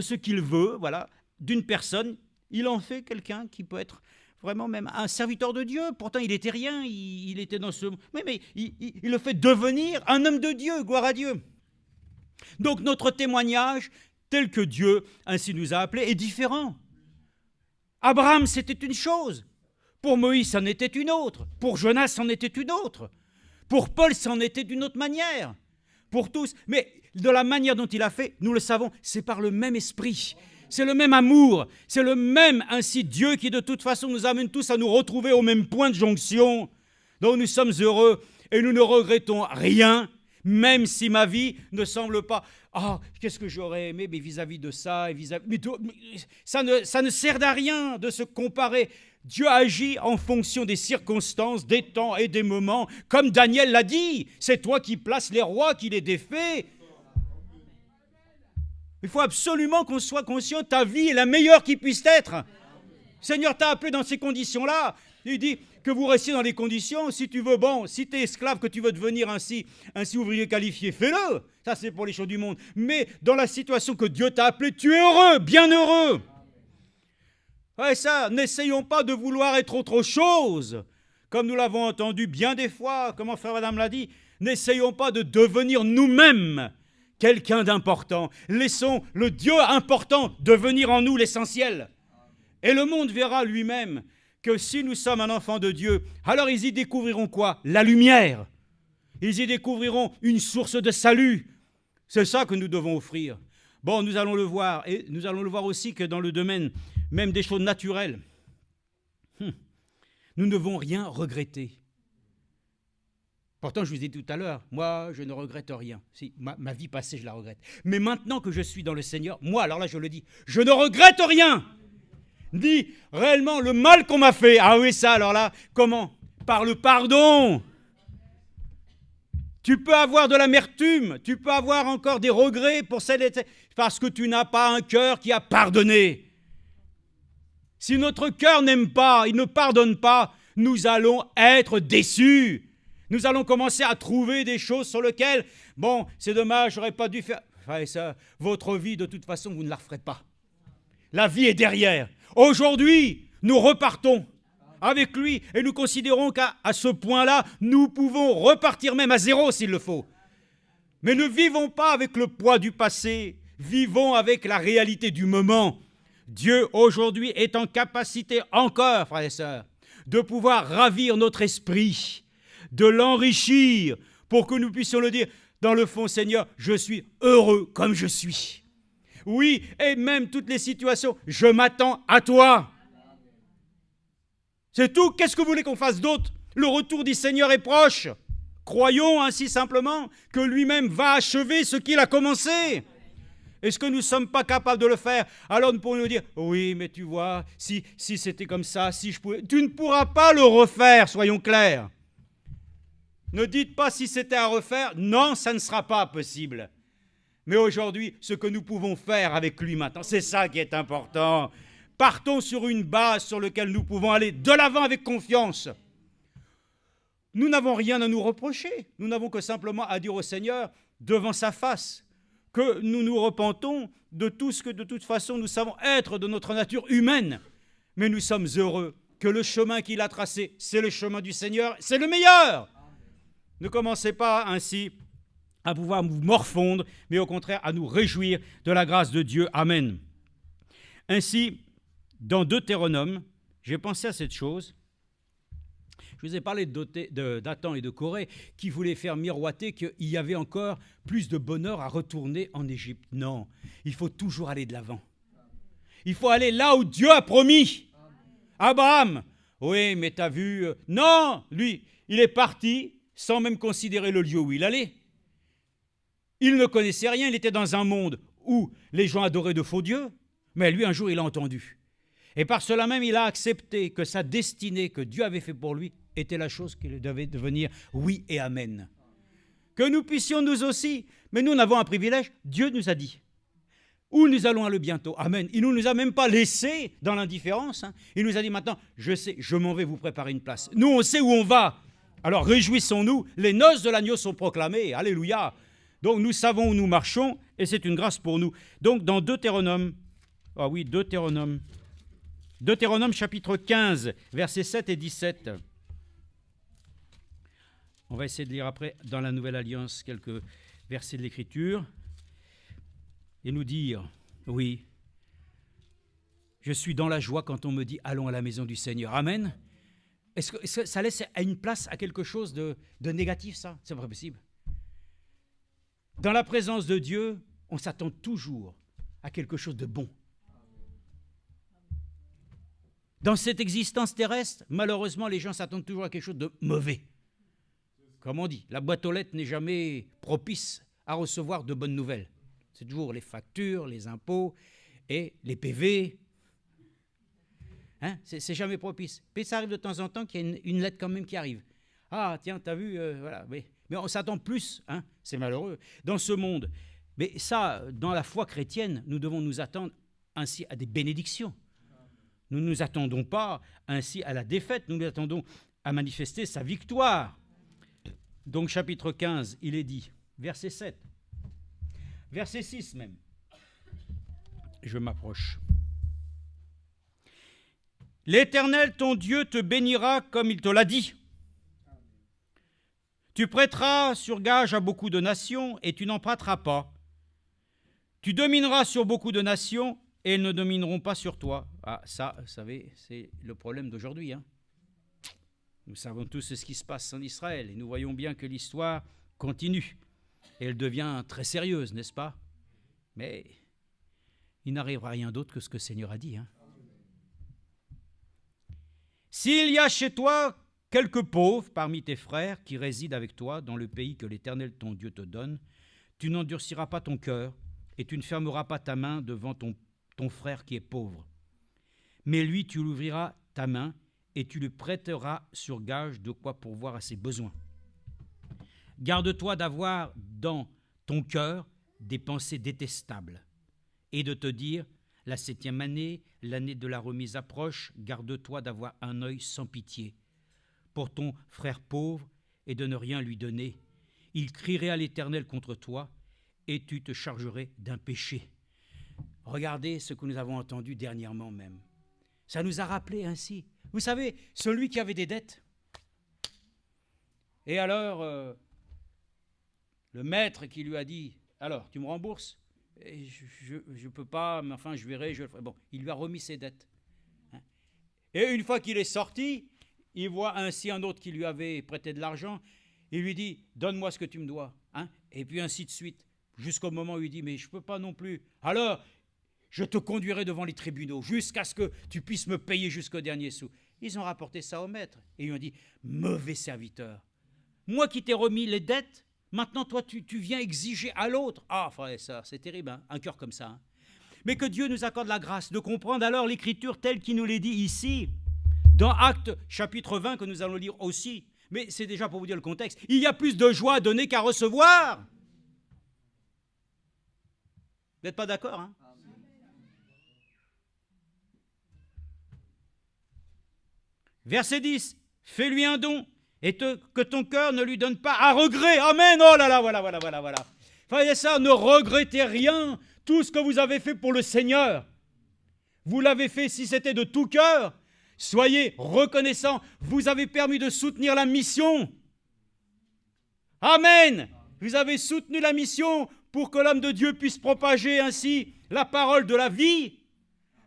A: ce qu'il veut, voilà, d'une personne. Il en fait quelqu'un qui peut être vraiment même un serviteur de Dieu. Pourtant, il n'était rien, il était dans ce... Mais il le fait devenir un homme de Dieu, gloire à Dieu. Donc notre témoignage, tel que Dieu ainsi nous a appelés, est différent. Abraham, c'était une chose. Pour Moïse, c'en était une autre. Pour Jonas, c'en était une autre. Pour Paul, c'en était d'une autre manière. Pour tous. Mais de la manière dont il a fait, nous le savons, c'est par le même esprit. C'est le même amour. C'est le même ainsi Dieu qui de toute façon nous amène tous à nous retrouver au même point de jonction. Donc nous sommes heureux et nous ne regrettons rien, même si ma vie ne semble pas... Ah, qu'est-ce que j'aurais aimé mais vis-à-vis de ça et vis-à-vis... Mais ça ne sert à rien de se comparer. Dieu agit en fonction des circonstances, des temps et des moments. Comme Daniel l'a dit, c'est toi qui places les rois, qui les défais. Il faut absolument qu'on soit conscient, ta vie est la meilleure qui puisse être. Le Seigneur t'a appelé dans ces conditions-là. Il dit que vous restiez dans les conditions. Si tu veux, bon, si tu es esclave, que tu veux devenir ainsi ouvrier qualifié, fais-le. Ça, c'est pour les choses du monde. Mais dans la situation que Dieu t'a appelé, tu es heureux, bien heureux. Ouais, ça, n'essayons pas de vouloir être autre chose. Comme nous l'avons entendu bien des fois, comme frère Madame l'a dit, n'essayons pas de devenir nous-mêmes quelqu'un d'important. Laissons le Dieu important devenir en nous l'essentiel. Et le monde verra lui-même que si nous sommes un enfant de Dieu, alors ils y découvriront quoi? La lumière. Ils y découvriront une source de salut. C'est ça que nous devons offrir. Bon, nous allons le voir, et nous allons le voir aussi que dans le domaine même des choses naturelles, nous ne devons rien regretter. Pourtant, je vous ai dit tout à l'heure, moi, je ne regrette rien. Si, ma vie passée, je la regrette. Mais maintenant que je suis dans le Seigneur, moi, alors là, je le dis, je ne regrette rien. Ni réellement le mal qu'on m'a fait. Ah oui, ça, alors là, comment? Par le pardon. Tu peux avoir de l'amertume, tu peux avoir encore des regrets pour celles et parce que tu n'as pas un cœur qui a pardonné. Si notre cœur n'aime pas, il ne pardonne pas, nous allons être déçus. Nous allons commencer à trouver des choses sur lesquelles, bon, c'est dommage, j'aurais pas dû faire... Enfin, ça, votre vie, de toute façon, vous ne la referez pas. La vie est derrière. Aujourd'hui, nous repartons avec lui et nous considérons qu'à ce point-là, nous pouvons repartir même à zéro s'il le faut. Mais ne vivons pas avec le poids du passé, vivons avec la réalité du moment. Dieu, aujourd'hui, est en capacité encore, frères et sœurs, de pouvoir ravir notre esprit, de l'enrichir pour que nous puissions le dire, dans le fond, Seigneur, je suis heureux comme je suis. Oui, et même toutes les situations, je m'attends à toi. C'est tout. Qu'est-ce que vous voulez qu'on fasse d'autre? Le retour du Seigneur est proche. Croyons ainsi simplement que lui-même va achever ce qu'il a commencé. Est-ce que nous ne sommes pas capables de le faire? Alors nous pourrions nous dire, oui, mais tu vois, si c'était comme ça, si je pouvais... Tu ne pourras pas le refaire, soyons clairs. Ne dites pas si c'était à refaire. Non, ça ne sera pas possible. Mais aujourd'hui, ce que nous pouvons faire avec lui maintenant, c'est ça qui est important. Partons sur une base sur laquelle nous pouvons aller de l'avant avec confiance. Nous n'avons rien à nous reprocher. Nous n'avons que simplement à dire au Seigneur, devant sa face, que nous nous repentons de tout ce que de toute façon nous savons être de notre nature humaine. Mais nous sommes heureux que le chemin qu'il a tracé, c'est le chemin du Seigneur, c'est le meilleur. Ne commencez pas ainsi à pouvoir vous morfondre, mais au contraire à nous réjouir de la grâce de Dieu. Amen. Ainsi, dans Deutéronome, j'ai pensé à cette chose. Je vous ai parlé de Dathan et de Corée qui voulaient faire miroiter qu'il y avait encore plus de bonheur à retourner en Égypte. Non, il faut toujours aller de l'avant. Il faut aller là où Dieu a promis. Abraham, oui, mais t'as vu... Non, lui, il est parti sans même considérer le lieu où il allait. Il ne connaissait rien, il était dans un monde où les gens adoraient de faux dieux. Mais lui, un jour, il a entendu. Et par cela même, il a accepté que sa destinée que Dieu avait fait pour lui était la chose qui devait devenir oui et amen. Que nous puissions nous aussi, mais nous avons un privilège, Dieu nous a dit. Où nous allons aller bientôt, amen. Il ne nous a même pas laissés dans l'indifférence. Il nous a dit maintenant, je sais, je m'en vais vous préparer une place. Nous, on sait où on va. Alors réjouissons-nous, les noces de l'agneau sont proclamées, alléluia. Donc nous savons où nous marchons et c'est une grâce pour nous. Donc dans Deutéronome, Deutéronome chapitre 15, versets 7 et 17. On va essayer de lire après, dans la Nouvelle Alliance, quelques versets de l'Écriture et nous dire, oui, je suis dans la joie quand on me dit « Allons à la maison du Seigneur ». Amen. Est-ce que ça laisse une place à quelque chose de négatif, ça? C'est pas possible. Dans la présence de Dieu, on s'attend toujours à quelque chose de bon. Dans cette existence terrestre, malheureusement, les gens s'attendent toujours à quelque chose de mauvais. Comme on dit, la boîte aux lettres n'est jamais propice à recevoir de bonnes nouvelles. C'est toujours les factures, les impôts et les PV. Hein? C'est jamais propice. Puis ça arrive de temps en temps qu'il y a une lettre quand même qui arrive. Ah, tiens, t'as vu, voilà. Mais on s'attend plus, hein? C'est malheureux, dans ce monde. Mais ça, dans la foi chrétienne, nous devons nous attendre ainsi à des bénédictions. Nous ne nous attendons pas ainsi à la défaite, nous nous attendons à manifester sa victoire. Donc, chapitre 15, il est dit, verset 7, verset 6 même. Je m'approche. L'Éternel, ton Dieu, te bénira comme il te l'a dit. Tu prêteras sur gage à beaucoup de nations et tu n'en prêteras pas. Tu domineras sur beaucoup de nations et elles ne domineront pas sur toi. Ah, ça, vous savez, c'est le problème d'aujourd'hui. Hein. Nous savons tous ce qui se passe en Israël et nous voyons bien que l'histoire continue. Et elle devient très sérieuse, n'est-ce pas? Mais il n'arrivera rien d'autre que ce que le Seigneur a dit. Hein. S'il y a chez toi quelques pauvres parmi tes frères qui résident avec toi dans le pays que l'Éternel ton Dieu te donne, tu n'endurciras pas ton cœur et tu ne fermeras pas ta main devant ton frère qui est pauvre. Mais lui, tu l'ouvriras ta main et tu lui prêteras sur gage de quoi pourvoir à ses besoins. Garde-toi d'avoir dans ton cœur des pensées détestables et de te dire, la 7e année, l'année de la remise approche, garde-toi d'avoir un œil sans pitié pour ton frère pauvre et de ne rien lui donner. Il crierait à l'Éternel contre toi et tu te chargerais d'un péché. Regardez ce que nous avons entendu dernièrement même. Ça nous a rappelé ainsi. Vous savez, celui qui avait des dettes. Et alors, le maître qui lui a dit, alors, tu me rembourses? Et je ne peux pas, mais enfin, je verrai, je le ferai. Bon, il lui a remis ses dettes. Et une fois qu'il est sorti, il voit ainsi un autre qui lui avait prêté de l'argent. Il lui dit, donne-moi ce que tu me dois. Hein? Et puis ainsi de suite. Jusqu'au moment où il dit, mais je ne peux pas non plus. Alors, je te conduirai devant les tribunaux jusqu'à ce que tu puisses me payer jusqu'au dernier sou. Ils ont rapporté ça au maître. Et ils lui ont dit, mauvais serviteur. Moi qui t'ai remis les dettes, maintenant toi tu viens exiger à l'autre. Ah, frère et sœurs, c'est terrible, hein, un cœur comme ça. Hein. Mais que Dieu nous accorde la grâce de comprendre alors l'Écriture telle qu'il nous l'est dit ici, dans Actes chapitre 20 que nous allons lire aussi. Mais c'est déjà pour vous dire le contexte. Il y a plus de joie à donner qu'à recevoir. Vous n'êtes pas d'accord, hein? Verset 10, fais-lui un don et que ton cœur ne lui donne pas à regret. Amen, oh là là, voilà. Voyez ça, ne regrettez rien, tout ce que vous avez fait pour le Seigneur. Vous l'avez fait si c'était de tout cœur. Soyez reconnaissants, vous avez permis de soutenir la mission. Amen. Vous avez soutenu la mission pour que l'homme de Dieu puisse propager ainsi la parole de la vie.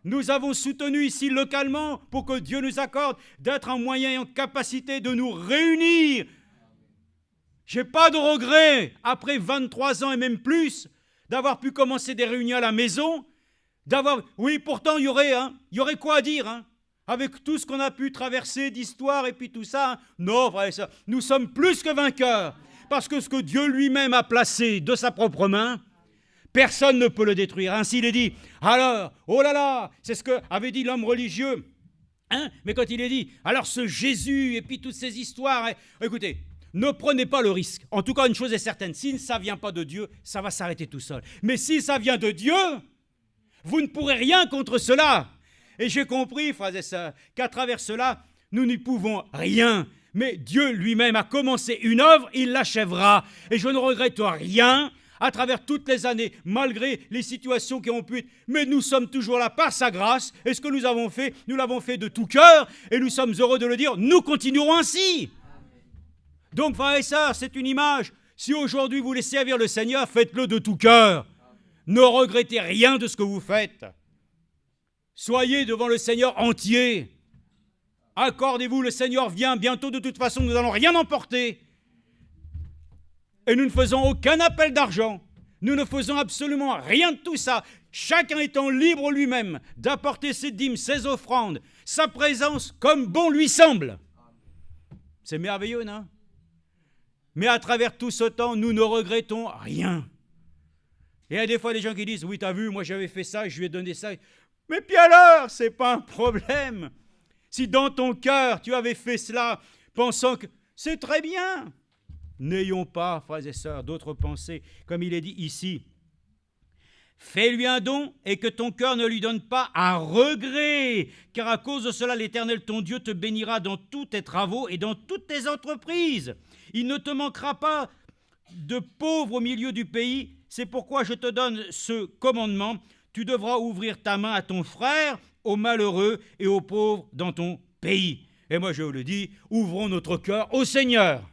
A: Nous avons soutenu ici localement pour que Dieu nous accorde d'être en moyen et en capacité de nous réunir. Je n'ai pas de regret, après 23 ans et même plus, d'avoir pu commencer des réunions à la maison, oui, pourtant, il y aurait quoi à dire, hein, avec tout ce qu'on a pu traverser d'histoire et puis tout ça. Hein. Non, frère et sœurs, nous sommes plus que vainqueurs, parce que ce que Dieu lui-même a placé de sa propre main, personne ne peut le détruire. Ainsi, il est dit, alors, oh là là, c'est ce qu'avait dit l'homme religieux. Hein? Mais quand il est dit, alors ce Jésus et puis toutes ces histoires, écoutez, ne prenez pas le risque. En tout cas, une chose est certaine, si ça ne vient pas de Dieu, ça va s'arrêter tout seul. Mais si ça vient de Dieu, vous ne pourrez rien contre cela. Et j'ai compris, frères et sœurs, qu'à travers cela, nous n'y pouvons rien. Mais Dieu lui-même a commencé une œuvre, il l'achèvera. Et je ne regrette rien à travers toutes les années, malgré les situations qui ont pu être. Mais nous sommes toujours là par sa grâce. Et ce que nous avons fait, nous l'avons fait de tout cœur. Et nous sommes heureux de le dire. Nous continuerons ainsi. Donc, frères et sœurs, c'est une image. Si aujourd'hui vous voulez servir le Seigneur, faites-le de tout cœur. Ne regrettez rien de ce que vous faites. Soyez devant le Seigneur entier. Accordez-vous, le Seigneur vient bientôt. De toute façon, nous n'allons rien emporter. Et nous ne faisons aucun appel d'argent. Nous ne faisons absolument rien de tout ça. Chacun étant libre lui-même d'apporter ses dîmes, ses offrandes, sa présence comme bon lui semble. C'est merveilleux, non? Mais à travers tout ce temps, nous ne regrettons rien. Et il y a des fois des gens qui disent, oui, t'as vu, moi j'avais fait ça, je lui ai donné ça. Mais puis alors, c'est pas un problème. Si dans ton cœur, tu avais fait cela, pensant que c'est très bien. N'ayons pas, frères et sœurs, d'autres pensées, comme il est dit ici. Fais-lui un don et que ton cœur ne lui donne pas à regret, car à cause de cela, l'Éternel, ton Dieu, te bénira dans tous tes travaux et dans toutes tes entreprises. Il ne te manquera pas de pauvres au milieu du pays. C'est pourquoi je te donne ce commandement. Tu devras ouvrir ta main à ton frère, aux malheureux et aux pauvres dans ton pays. Et moi, je vous le dis, ouvrons notre cœur au Seigneur.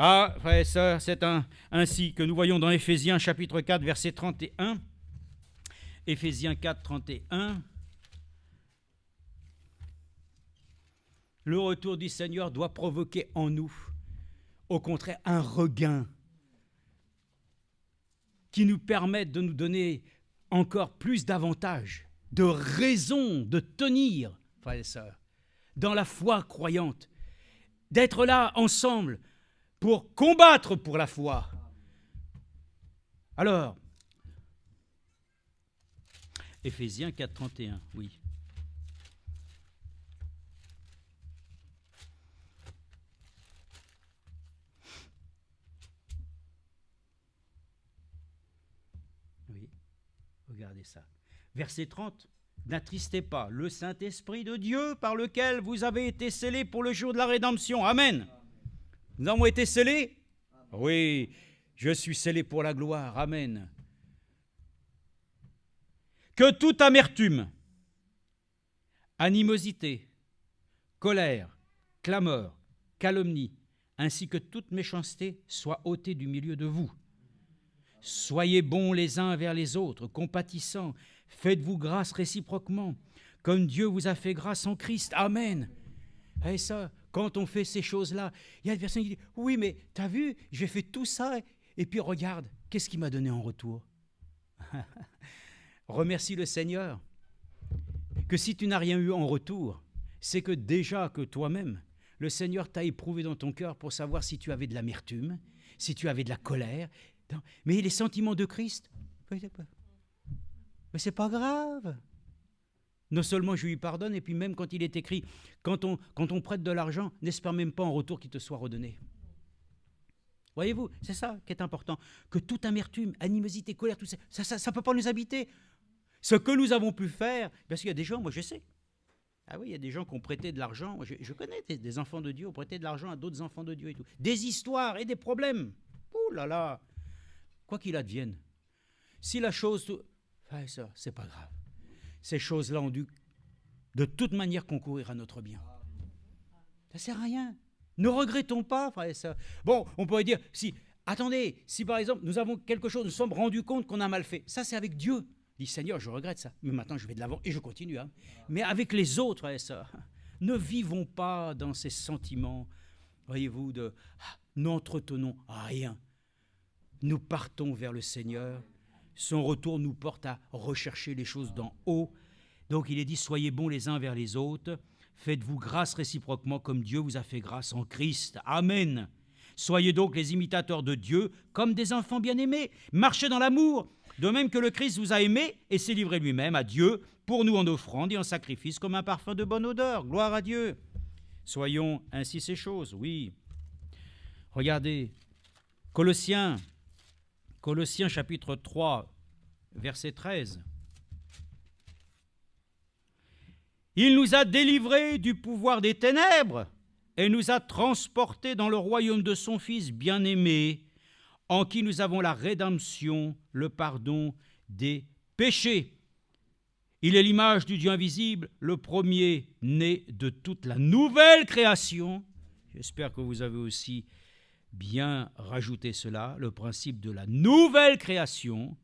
A: Ah, frères et sœurs, c'est ainsi que nous voyons dans Éphésiens chapitre 4, verset 31. Éphésiens 4, 31. Le retour du Seigneur doit provoquer en nous, au contraire, un regain qui nous permette de nous donner encore plus d'avantages, de raisons de tenir, frères et sœurs, dans la foi croyante, d'être là ensemble pour combattre pour la foi. Alors, Éphésiens 4, 31, oui. Oui, regardez ça. Verset 30. N'attristez pas le Saint-Esprit de Dieu par lequel vous avez été scellés pour le jour de la rédemption. Amen. Nous avons été scellés? Oui, je suis scellé pour la gloire. Amen. Que toute amertume, animosité, colère, clameur, calomnie, ainsi que toute méchanceté soient ôtées du milieu de vous. Soyez bons les uns vers les autres, compatissants, faites-vous grâce réciproquement, comme Dieu vous a fait grâce en Christ. Amen. Et ça, quand on fait ces choses-là, il y a des personnes qui disent « Oui, mais t'as vu, j'ai fait tout ça, et puis regarde, qu'est-ce qu'il m'a donné en retour ?» Remercie le Seigneur, que si tu n'as rien eu en retour, c'est que déjà que toi-même, le Seigneur t'a éprouvé dans ton cœur pour savoir si tu avais de l'amertume, si tu avais de la colère. Mais les sentiments de Christ, mais c'est pas grave. Non seulement je lui pardonne, et puis même quand il est écrit, quand on prête de l'argent, n'espère même pas en retour qu'il te soit redonné. Voyez-vous, c'est ça qui est important. Que toute amertume, animosité, colère, tout ça ne peut pas nous habiter. Ce que nous avons pu faire, parce qu'il y a des gens, moi je sais, ah oui, il y a des gens qui ont prêté de l'argent, moi, je connais des enfants de Dieu qui ont prêté de l'argent à d'autres enfants de Dieu et tout. Des histoires et des problèmes. Ouh là là. Quoi qu'il advienne, si la chose... Frère et sœur, c'est pas grave. Ces choses-là ont dû de toute manière concourir à notre bien. Ça ne sert à rien. Ne regrettons pas, frère et sœur. Bon, on pourrait dire, attendez, si par exemple nous avons quelque chose, nous sommes rendus compte qu'on a mal fait, ça c'est avec Dieu. Dit Seigneur, je regrette ça, mais maintenant je vais de l'avant et je continue. Hein. Mais avec les autres, frère et sœur, ne vivons pas dans ces sentiments, voyez-vous, n'entretenons rien. Nous partons vers le Seigneur. Son retour nous porte à rechercher les choses d'en haut. Donc il est dit, soyez bons les uns vers les autres. Faites-vous grâce réciproquement comme Dieu vous a fait grâce en Christ. Amen. Soyez donc les imitateurs de Dieu comme des enfants bien-aimés. Marchez dans l'amour, de même que le Christ vous a aimés et s'est livré lui-même à Dieu pour nous en offrande et en sacrifice comme un parfum de bonne odeur. Gloire à Dieu. Soyons ainsi ces choses, oui. Regardez, Colossiens chapitre 3, verset 13. Il nous a délivrés du pouvoir des ténèbres et nous a transportés dans le royaume de son Fils bien-aimé, en qui nous avons la rédemption, le pardon des péchés. Il est l'image du Dieu invisible, le premier-né de toute la nouvelle création. J'espère que vous avez aussi bien rajouté cela, le principe de la nouvelle création,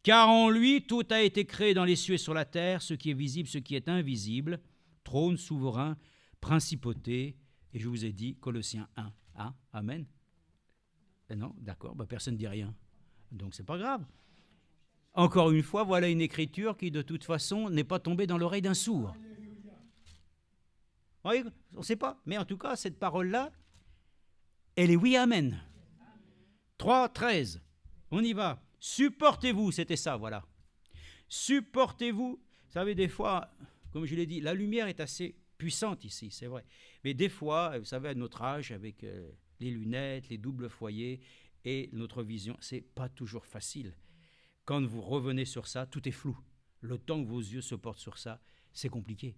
A: car en lui tout a été créé dans les cieux et sur la terre, ce qui est visible, ce qui est invisible, trône, souverain, principauté, et je vous ai dit Colossiens 1. Ah, amen. Non, d'accord, personne ne dit rien, donc c'est pas grave. Encore une fois, voilà une écriture qui, de toute façon, n'est pas tombée dans l'oreille d'un sourd. Oui, on ne sait pas, mais en tout cas, cette parole-là, elle est oui, amen. 3:13, on y va. Supportez-vous, c'était ça, voilà. Supportez-vous. Vous savez, des fois, comme je l'ai dit, la lumière est assez puissante ici, c'est vrai. Mais des fois, vous savez, à notre âge, avec les lunettes, les doubles foyers et notre vision, c'est pas toujours facile. Quand vous revenez sur ça, tout est flou. Le temps que vos yeux se portent sur ça, c'est compliqué.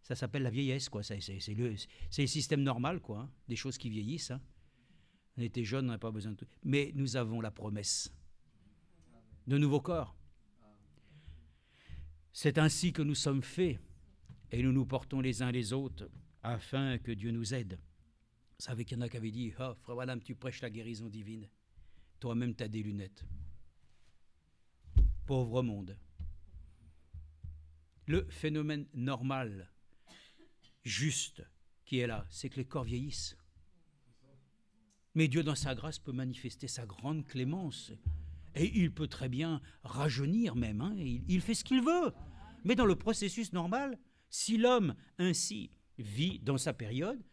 A: Ça s'appelle la vieillesse, quoi. C'est le système normal, quoi, hein. Des choses qui vieillissent. Hein. On était jeunes, on n'a pas besoin de tout. Mais nous avons la promesse de nouveaux corps. C'est ainsi que nous sommes faits et nous nous portons les uns les autres afin que Dieu nous aide. Vous savez qu'il y en a qui avaient dit « Ah, frère Branham, tu prêches la guérison divine. Toi-même, tu as des lunettes. » Pauvre monde. Le phénomène normal, juste, qui est là, c'est que les corps vieillissent. Mais Dieu, dans sa grâce, peut manifester sa grande clémence. Et il peut très bien rajeunir même. Hein, il fait ce qu'il veut. Mais dans le processus normal, si l'homme ainsi vit dans sa période,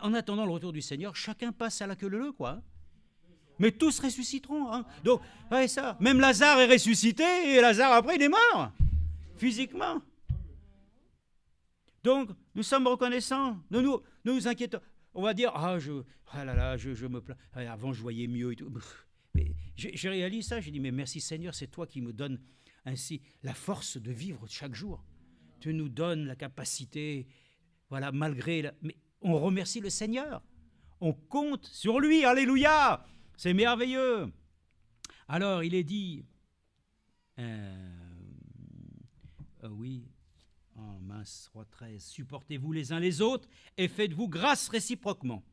A: en attendant le retour du Seigneur, chacun passe à la queue leu, quoi. Mais tous ressusciteront. Hein. Donc, ouais, ça. Même Lazare est ressuscité et Lazare, après, il est mort, physiquement. Donc, nous sommes reconnaissants. Ne nous inquiétons. On va dire, je me plains. Avant, je voyais mieux et tout. Mais je réalise ça. Je dis, mais merci Seigneur, c'est toi qui me donnes ainsi la force de vivre chaque jour. Tu nous donnes la capacité, voilà, malgré... Mais on remercie le Seigneur. On compte sur lui. Alléluia. C'est merveilleux. Alors, il est dit, oui, mince, 3:13, supportez-vous les uns les autres et faites-vous grâce réciproquement.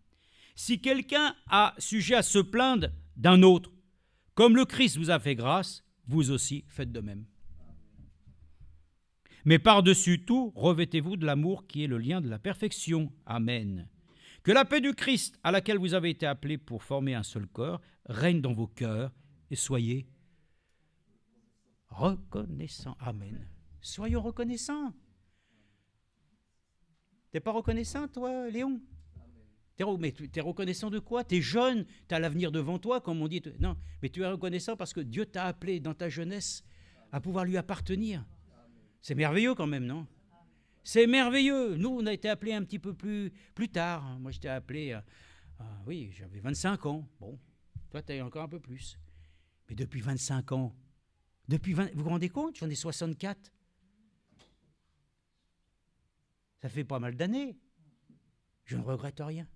A: Si quelqu'un a sujet à se plaindre d'un autre, comme le Christ vous a fait grâce, vous aussi faites de même. Mais par-dessus tout, revêtez-vous de l'amour qui est le lien de la perfection. Amen. Que la paix du Christ, à laquelle vous avez été appelés pour former un seul corps, règne dans vos cœurs et soyez reconnaissants. Amen. Soyons reconnaissants. T'es pas reconnaissant, toi, Léon? Mais tu es reconnaissant de quoi? Tu es jeune, tu as l'avenir devant toi, comme on dit. Non, mais tu es reconnaissant parce que Dieu t'a appelé dans ta jeunesse à pouvoir lui appartenir. C'est merveilleux quand même, non? C'est merveilleux. Nous, on a été appelés un petit peu plus tard. Moi, j'étais appelé, oui, j'avais 25 ans. Bon, toi, tu as encore un peu plus. Mais depuis 25 ans, vous vous rendez compte? J'en ai 64. Ça fait pas mal d'années. Je ne regrette rien.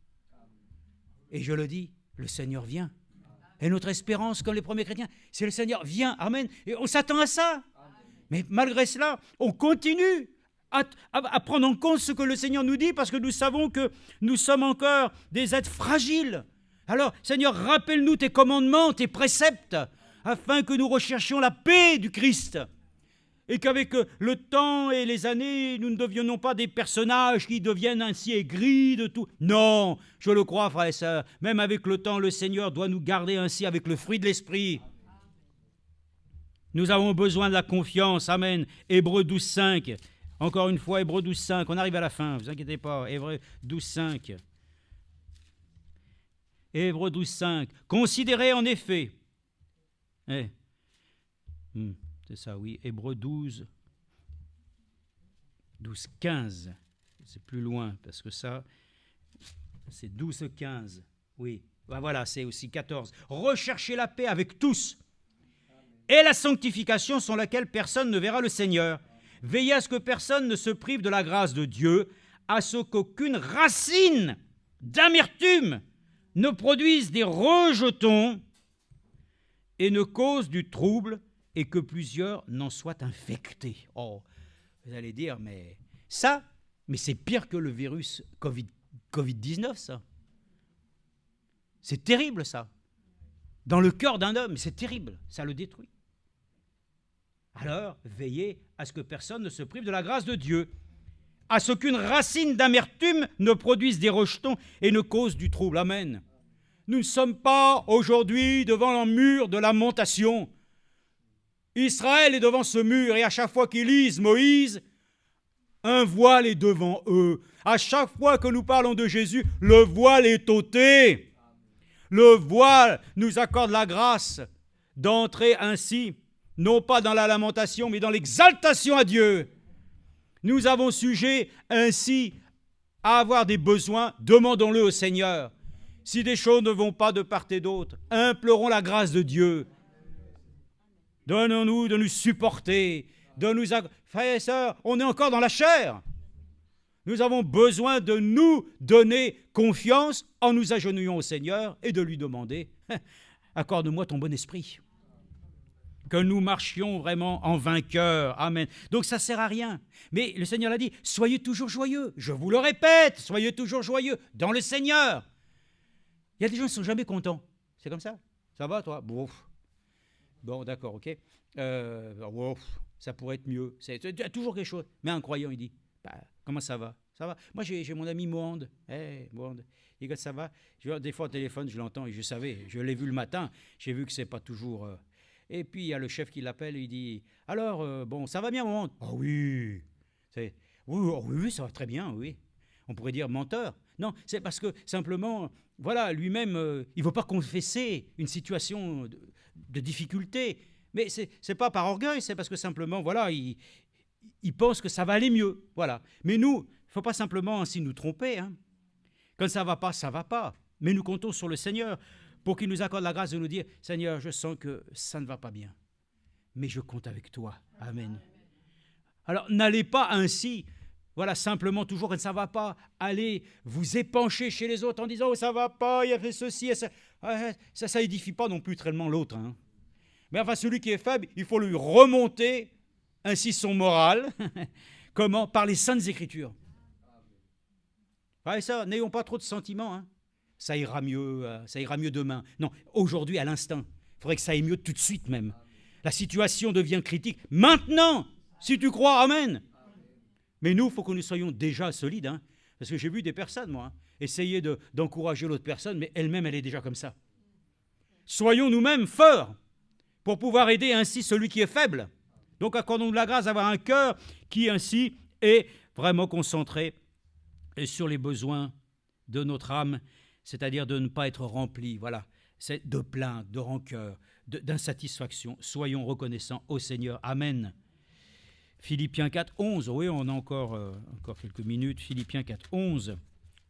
A: Et je le dis, le Seigneur vient. Et notre espérance, comme les premiers chrétiens, c'est le Seigneur vient. Amen. Et on s'attend à ça. Mais malgré cela, on continue à prendre en compte ce que le Seigneur nous dit, parce que nous savons que nous sommes encore des êtres fragiles. Alors, Seigneur, rappelle-nous tes commandements, tes préceptes, afin que nous recherchions la paix du Christ. Et qu'avec le temps et les années, nous ne devions pas des personnages qui deviennent ainsi aigris de tout. Non, je le crois, frères et sœurs, même avec le temps, le Seigneur doit nous garder ainsi avec le fruit de l'Esprit. Nous avons besoin de la confiance. Amen. Hébreux 12:5. Encore une fois, Hébreux 12:5. On arrive à la fin, ne vous inquiétez pas. Hébreux 12:5. Hébreux 12:5. Considérez en effet. C'est ça, oui. Hébreux 12:15. C'est plus loin, parce que ça, c'est 12:15. Oui. Voilà, c'est aussi 14. Recherchez la paix avec tous. Et la sanctification sans laquelle personne ne verra le Seigneur. Veillez à ce que personne ne se prive de la grâce de Dieu, à ce qu'aucune racine d'amertume ne produise des rejetons
B: et ne cause du trouble et que plusieurs n'en soient infectés. Oh, vous allez dire, mais c'est pire que le virus Covid-19, ça. C'est terrible, ça. Dans le cœur d'un homme, c'est terrible, ça le détruit. Alors, veillez à ce que personne ne se prive de la grâce de Dieu, à ce qu'une racine d'amertume ne produise des rejetons et ne cause du trouble. Amen. Nous ne sommes pas aujourd'hui devant le mur de lamentation. Israël est devant ce mur et à chaque fois qu'ils lisent Moïse, un voile est devant eux. À chaque fois que nous parlons de Jésus, le voile est ôté. Le voile nous accorde la grâce d'entrer ainsi, non pas dans la lamentation, mais dans l'exaltation à Dieu. Nous avons sujet ainsi à avoir des besoins, demandons-le au Seigneur. Si des choses ne vont pas de part et d'autre, implorons la grâce de Dieu. Donnons-nous de nous supporter, de nous... Frères et sœurs, on est encore dans la chair. Nous avons besoin de nous donner confiance en nous agenouillant au Seigneur et de lui demander « Accorde-moi ton bon esprit ». Que nous marchions vraiment en vainqueurs. Amen. Donc ça ne sert à rien. Mais le Seigneur l'a dit, soyez toujours joyeux. Je vous le répète, soyez toujours joyeux dans le Seigneur. Il y a des gens qui ne sont jamais contents. C'est comme ça. Ça va, toi? Bon, d'accord, ok. Ça pourrait être mieux. C'est toujours quelque chose. Mais un croyant, il dit, comment ça va? Ça va. Moi, j'ai mon ami Mohand. Mohand. Il dit, ça va? Des fois, au téléphone, je l'entends et je savais. Je l'ai vu le matin. J'ai vu que ce n'est pas toujours... Et puis, il y a le chef qui l'appelle et il dit « Alors, bon, ça va bien, Mohand ?»« Ah oui, oui, ça va très bien, oui. » On pourrait dire menteur. Non, c'est parce que simplement, voilà, lui-même, il ne veut pas confesser une situation de difficulté. Mais ce n'est pas par orgueil, c'est parce que simplement, voilà, il pense que ça va aller mieux. Voilà. Mais nous, il ne faut pas simplement ainsi nous tromper. Hein. Quand ça ne va pas, ça ne va pas. Mais nous comptons sur le Seigneur pour qu'il nous accorde la grâce de nous dire « Seigneur, je sens que ça ne va pas bien, mais je compte avec toi. » Amen. Alors, n'allez pas ainsi, voilà, simplement, toujours quand ça ne va pas, allez vous épancher chez les autres en disant « Oh, ça ne va pas, il a fait ceci, ça n'édifie pas non plus tellement l'autre. Hein. » Mais enfin, celui qui est faible, il faut lui remonter ainsi son moral. Comment? Par les saintes Écritures. Et ça, n'ayons pas trop de sentiments, hein. Ça ira mieux demain. Non, aujourd'hui, à l'instant. Il faudrait que ça aille mieux tout de suite même. La situation devient critique. Maintenant, si tu crois, amen. Mais nous, il faut que nous soyons déjà solides. Hein, parce que j'ai vu des personnes, moi, essayer d'encourager l'autre personne, mais elle-même, elle est déjà comme ça. Soyons nous-mêmes forts pour pouvoir aider ainsi celui qui est faible. Donc, accordons-nous la grâce d'avoir un cœur qui, ainsi, est vraiment concentré sur les besoins de notre âme, c'est-à-dire de ne pas être rempli, voilà, c'est de plainte, de rancœur, d'insatisfaction. Soyons reconnaissants au Seigneur. Amen. Philippiens 4, 11. Oui, on a encore quelques minutes. Philippiens 4, 11.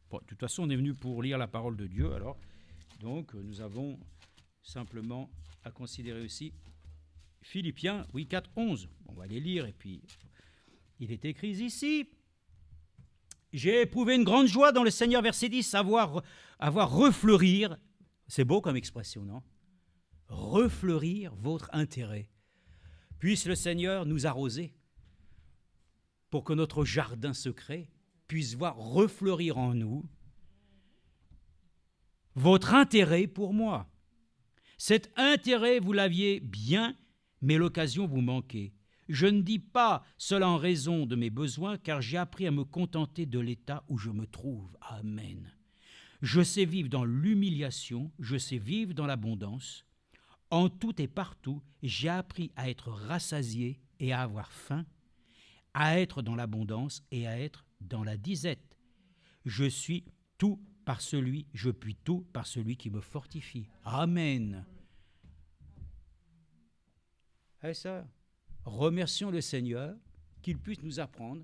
B: Bon, de toute façon, on est venu pour lire la parole de Dieu, alors. Donc, nous avons simplement à considérer aussi Philippiens, oui, 4, 11. On va les lire, et puis, il est écrit ici... J'ai éprouvé une grande joie dans le Seigneur, verset 10, avoir refleurir, c'est beau comme expression, non? Refleurir votre intérêt. Puisse le Seigneur nous arroser pour que notre jardin secret puisse voir refleurir en nous votre intérêt pour moi. Cet intérêt, vous l'aviez bien, mais l'occasion vous manquait. Je ne dis pas cela en raison de mes besoins, car j'ai appris à me contenter de l'état où je me trouve. Amen. Je sais vivre dans l'humiliation, je sais vivre dans l'abondance. En tout et partout, j'ai appris à être rassasié et à avoir faim, à être dans l'abondance et à être dans la disette. Je puis tout par celui qui me fortifie. Amen. Et ça, remercions le Seigneur qu'il puisse nous apprendre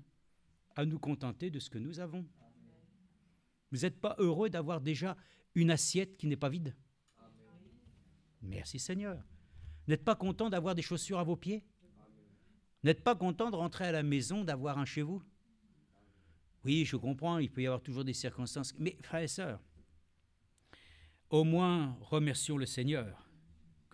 B: à nous contenter de ce que nous avons. Vous n'êtes pas heureux d'avoir déjà une assiette qui n'est pas vide? Merci Seigneur. Vous n'êtes pas content d'avoir des chaussures à vos pieds? Vous n'êtes pas content de rentrer à la maison, d'avoir un chez vous? Oui, je comprends, il peut y avoir toujours des circonstances. Mais frères et sœurs, au moins remercions le Seigneur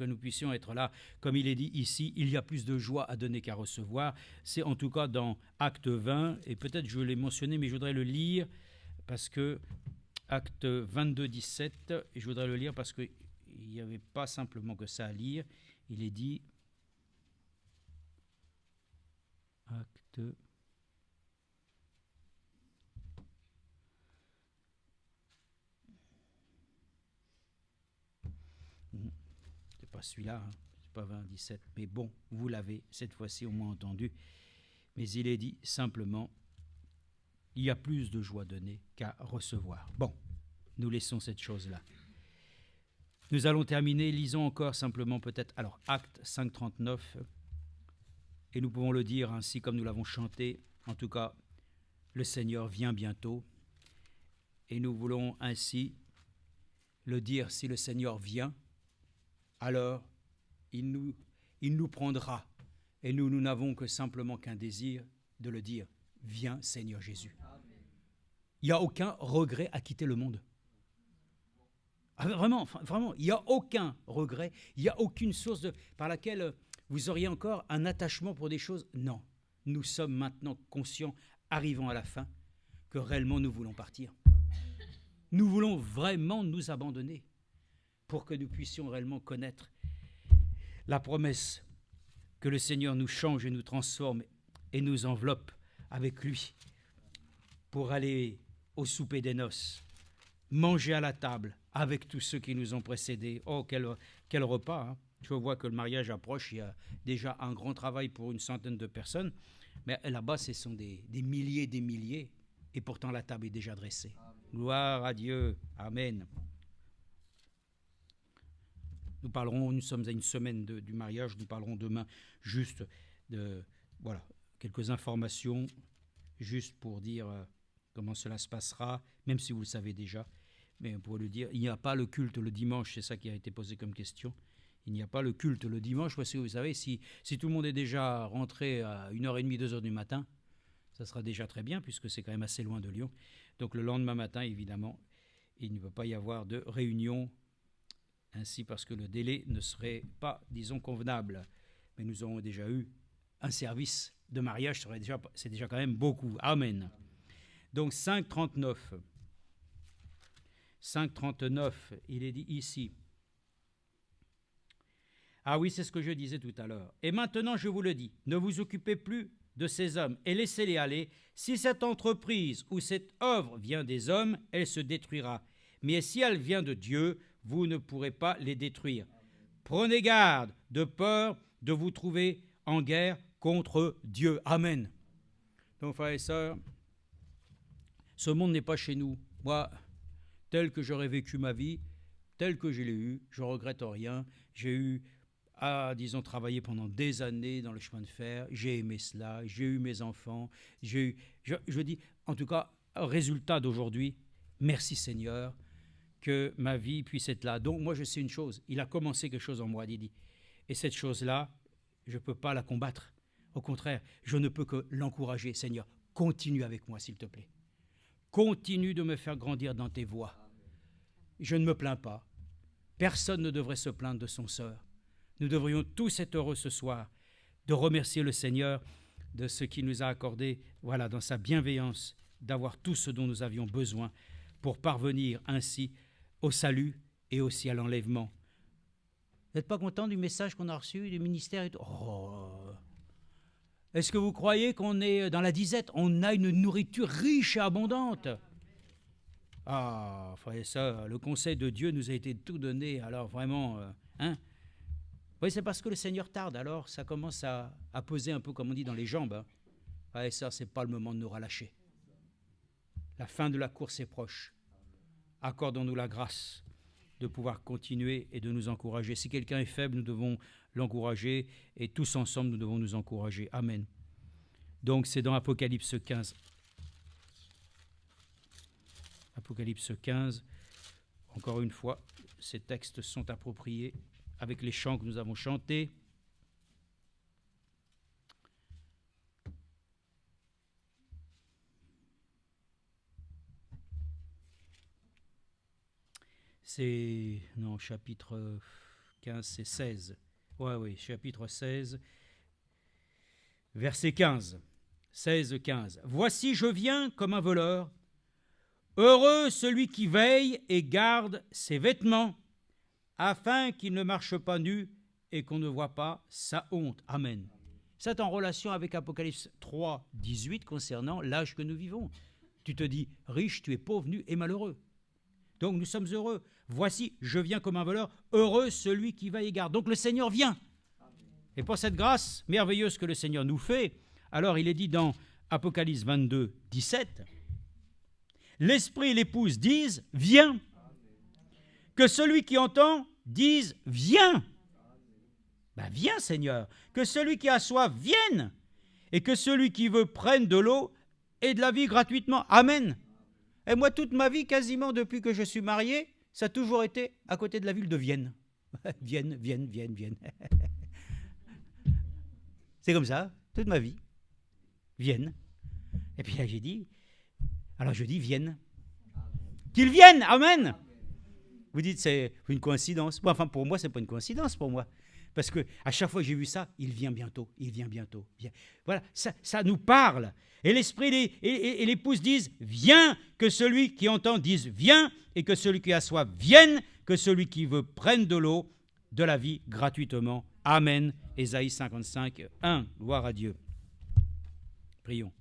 B: que nous puissions être là. Comme il est dit ici, il y a plus de joie à donner qu'à recevoir. C'est en tout cas dans Acte 20, et peut-être je l'ai mentionné, mais je voudrais le lire, parce que Acte 22, 17, et je voudrais le lire parce qu'il n'y avait pas simplement que ça à lire. Il est dit, Acte... C'est pas celui-là, hein. C'est pas 20, 17, mais bon, vous l'avez cette fois-ci au moins entendu. Mais il est dit simplement, il y a plus de joie donnée qu'à recevoir. Bon, nous laissons cette chose-là. Nous allons terminer, lisons encore simplement peut-être, alors Acte 5, 39, et nous pouvons le dire ainsi comme nous l'avons chanté, en tout cas, le Seigneur vient bientôt, et nous voulons ainsi le dire, si le Seigneur vient, alors il nous prendra, et nous n'avons que simplement qu'un désir de le dire, viens Seigneur Jésus. Il n'y a aucun regret à quitter le monde. Ah, vraiment, il n'y a aucun regret, il n'y a aucune source par laquelle vous auriez encore un attachement pour des choses. Non, nous sommes maintenant conscients, arrivant à la fin, que réellement nous voulons partir. Nous voulons vraiment nous abandonner pour que nous puissions réellement connaître la promesse que le Seigneur nous change et nous transforme et nous enveloppe avec lui pour aller au souper des noces, manger à la table avec tous ceux qui nous ont précédés. Oh, quel repas, hein. Je vois que le mariage approche, il y a déjà un grand travail pour une centaine de personnes, mais là-bas, ce sont des milliers, et pourtant la table est déjà dressée. Amen. Gloire à Dieu, amen. Nous sommes à une semaine du mariage, nous parlerons demain juste de, voilà, quelques informations, juste pour dire comment cela se passera, même si vous le savez déjà. Mais pour le dire, il n'y a pas le culte le dimanche, c'est ça qui a été posé comme question. Il n'y a pas le culte le dimanche, parce que vous savez, si tout le monde est déjà rentré à 1h30, 2h du matin, ça sera déjà très bien, puisque c'est quand même assez loin de Lyon. Donc le lendemain matin, évidemment, il ne peut pas y avoir de réunion, ainsi parce que le délai ne serait pas, disons, convenable. Mais nous avons déjà eu un service de mariage, c'est déjà quand même beaucoup. Amen. Donc 5,39. 5,39, il est dit ici. Ah oui, c'est ce que je disais tout à l'heure. Et maintenant, je vous le dis, ne vous occupez plus de ces hommes et laissez-les aller. Si cette entreprise ou cette œuvre vient des hommes, elle se détruira. Mais si elle vient de Dieu, vous ne pourrez pas les détruire. Prenez garde de peur de vous trouver en guerre contre Dieu. Amen. Donc, frères et sœurs, ce monde n'est pas chez nous. Moi, tel que j'aurais vécu ma vie, tel que je l'ai eu, je ne regrette rien. J'ai eu disons, travaillé pendant des années dans le chemin de fer. J'ai aimé cela. J'ai eu mes enfants. Je dis, en tout cas, résultat d'aujourd'hui, merci Seigneur, que ma vie puisse être là. Donc, moi, je sais une chose. Il a commencé quelque chose en moi, Didi. Et cette chose-là, je ne peux pas la combattre. Au contraire, je ne peux que l'encourager. Seigneur, continue avec moi, s'il te plaît. Continue de me faire grandir dans tes voies. Je ne me plains pas. Personne ne devrait se plaindre de son sort. Nous devrions tous être heureux ce soir de remercier le Seigneur de ce qu'il nous a accordé, voilà, dans sa bienveillance, d'avoir tout ce dont nous avions besoin pour parvenir ainsi au salut et aussi à l'enlèvement. Vous n'êtes pas content du message qu'on a reçu du ministère et tout? Est-ce que vous croyez qu'on est dans la disette? On a une nourriture riche et abondante. Ah, frère et sœurs, le conseil de Dieu nous a été tout donné, alors vraiment, oui, c'est parce que le Seigneur tarde, alors ça commence à peser un peu, comme on dit, dans les jambes. Frère et sœurs, ce n'est pas le moment de nous relâcher. La fin de la course est proche. Accordons-nous la grâce de pouvoir continuer et de nous encourager. Si quelqu'un est faible, nous devons l'encourager, et tous ensemble, nous devons nous encourager. Amen. Donc, c'est dans Apocalypse 15. Apocalypse 15, encore une fois, ces textes sont appropriés avec les chants que nous avons chantés. C'est, non, chapitre 15, c'est 16. Oui, chapitre 16, verset 15. 16, 15. Voici, je viens comme un voleur. Heureux celui qui veille et garde ses vêtements, afin qu'il ne marche pas nu et qu'on ne voit pas sa honte. Amen. C'est en relation avec Apocalypse 3, 18 concernant l'âge que nous vivons. Tu te dis riche, tu es pauvre, nu et malheureux. Donc nous sommes heureux. Voici, je viens comme un voleur. Heureux celui qui veille et garde. Donc le Seigneur vient. Et pour cette grâce merveilleuse que le Seigneur nous fait, alors il est dit dans Apocalypse 22, 17, l'Esprit et l'épouse disent « Viens ». Que celui qui entend dise « Viens ». Ben viens Seigneur. Que celui qui a soif vienne. Et que celui qui veut prenne de l'eau et de la vie gratuitement. Amen. Et moi, toute ma vie, quasiment depuis que je suis marié, ça a toujours été à côté de la ville de Vienne. Vienne, Vienne, Vienne, Vienne. C'est comme ça, toute ma vie. Vienne. Et puis là, je dis, Vienne. Qu'ils viennent, amen. Vous dites, c'est une coïncidence. Bon, enfin, pour moi, c'est pas une coïncidence, pour moi. Parce que à chaque fois que j'ai vu ça, il vient bientôt, il vient bientôt. Voilà, ça nous parle. Et l'Esprit et l'épouse disent, viens, que celui qui entend dise, viens, et que celui qui a soif vienne, que celui qui veut prenne de l'eau, de la vie gratuitement. Amen. Ésaïe 55, 1. Gloire à Dieu. Prions.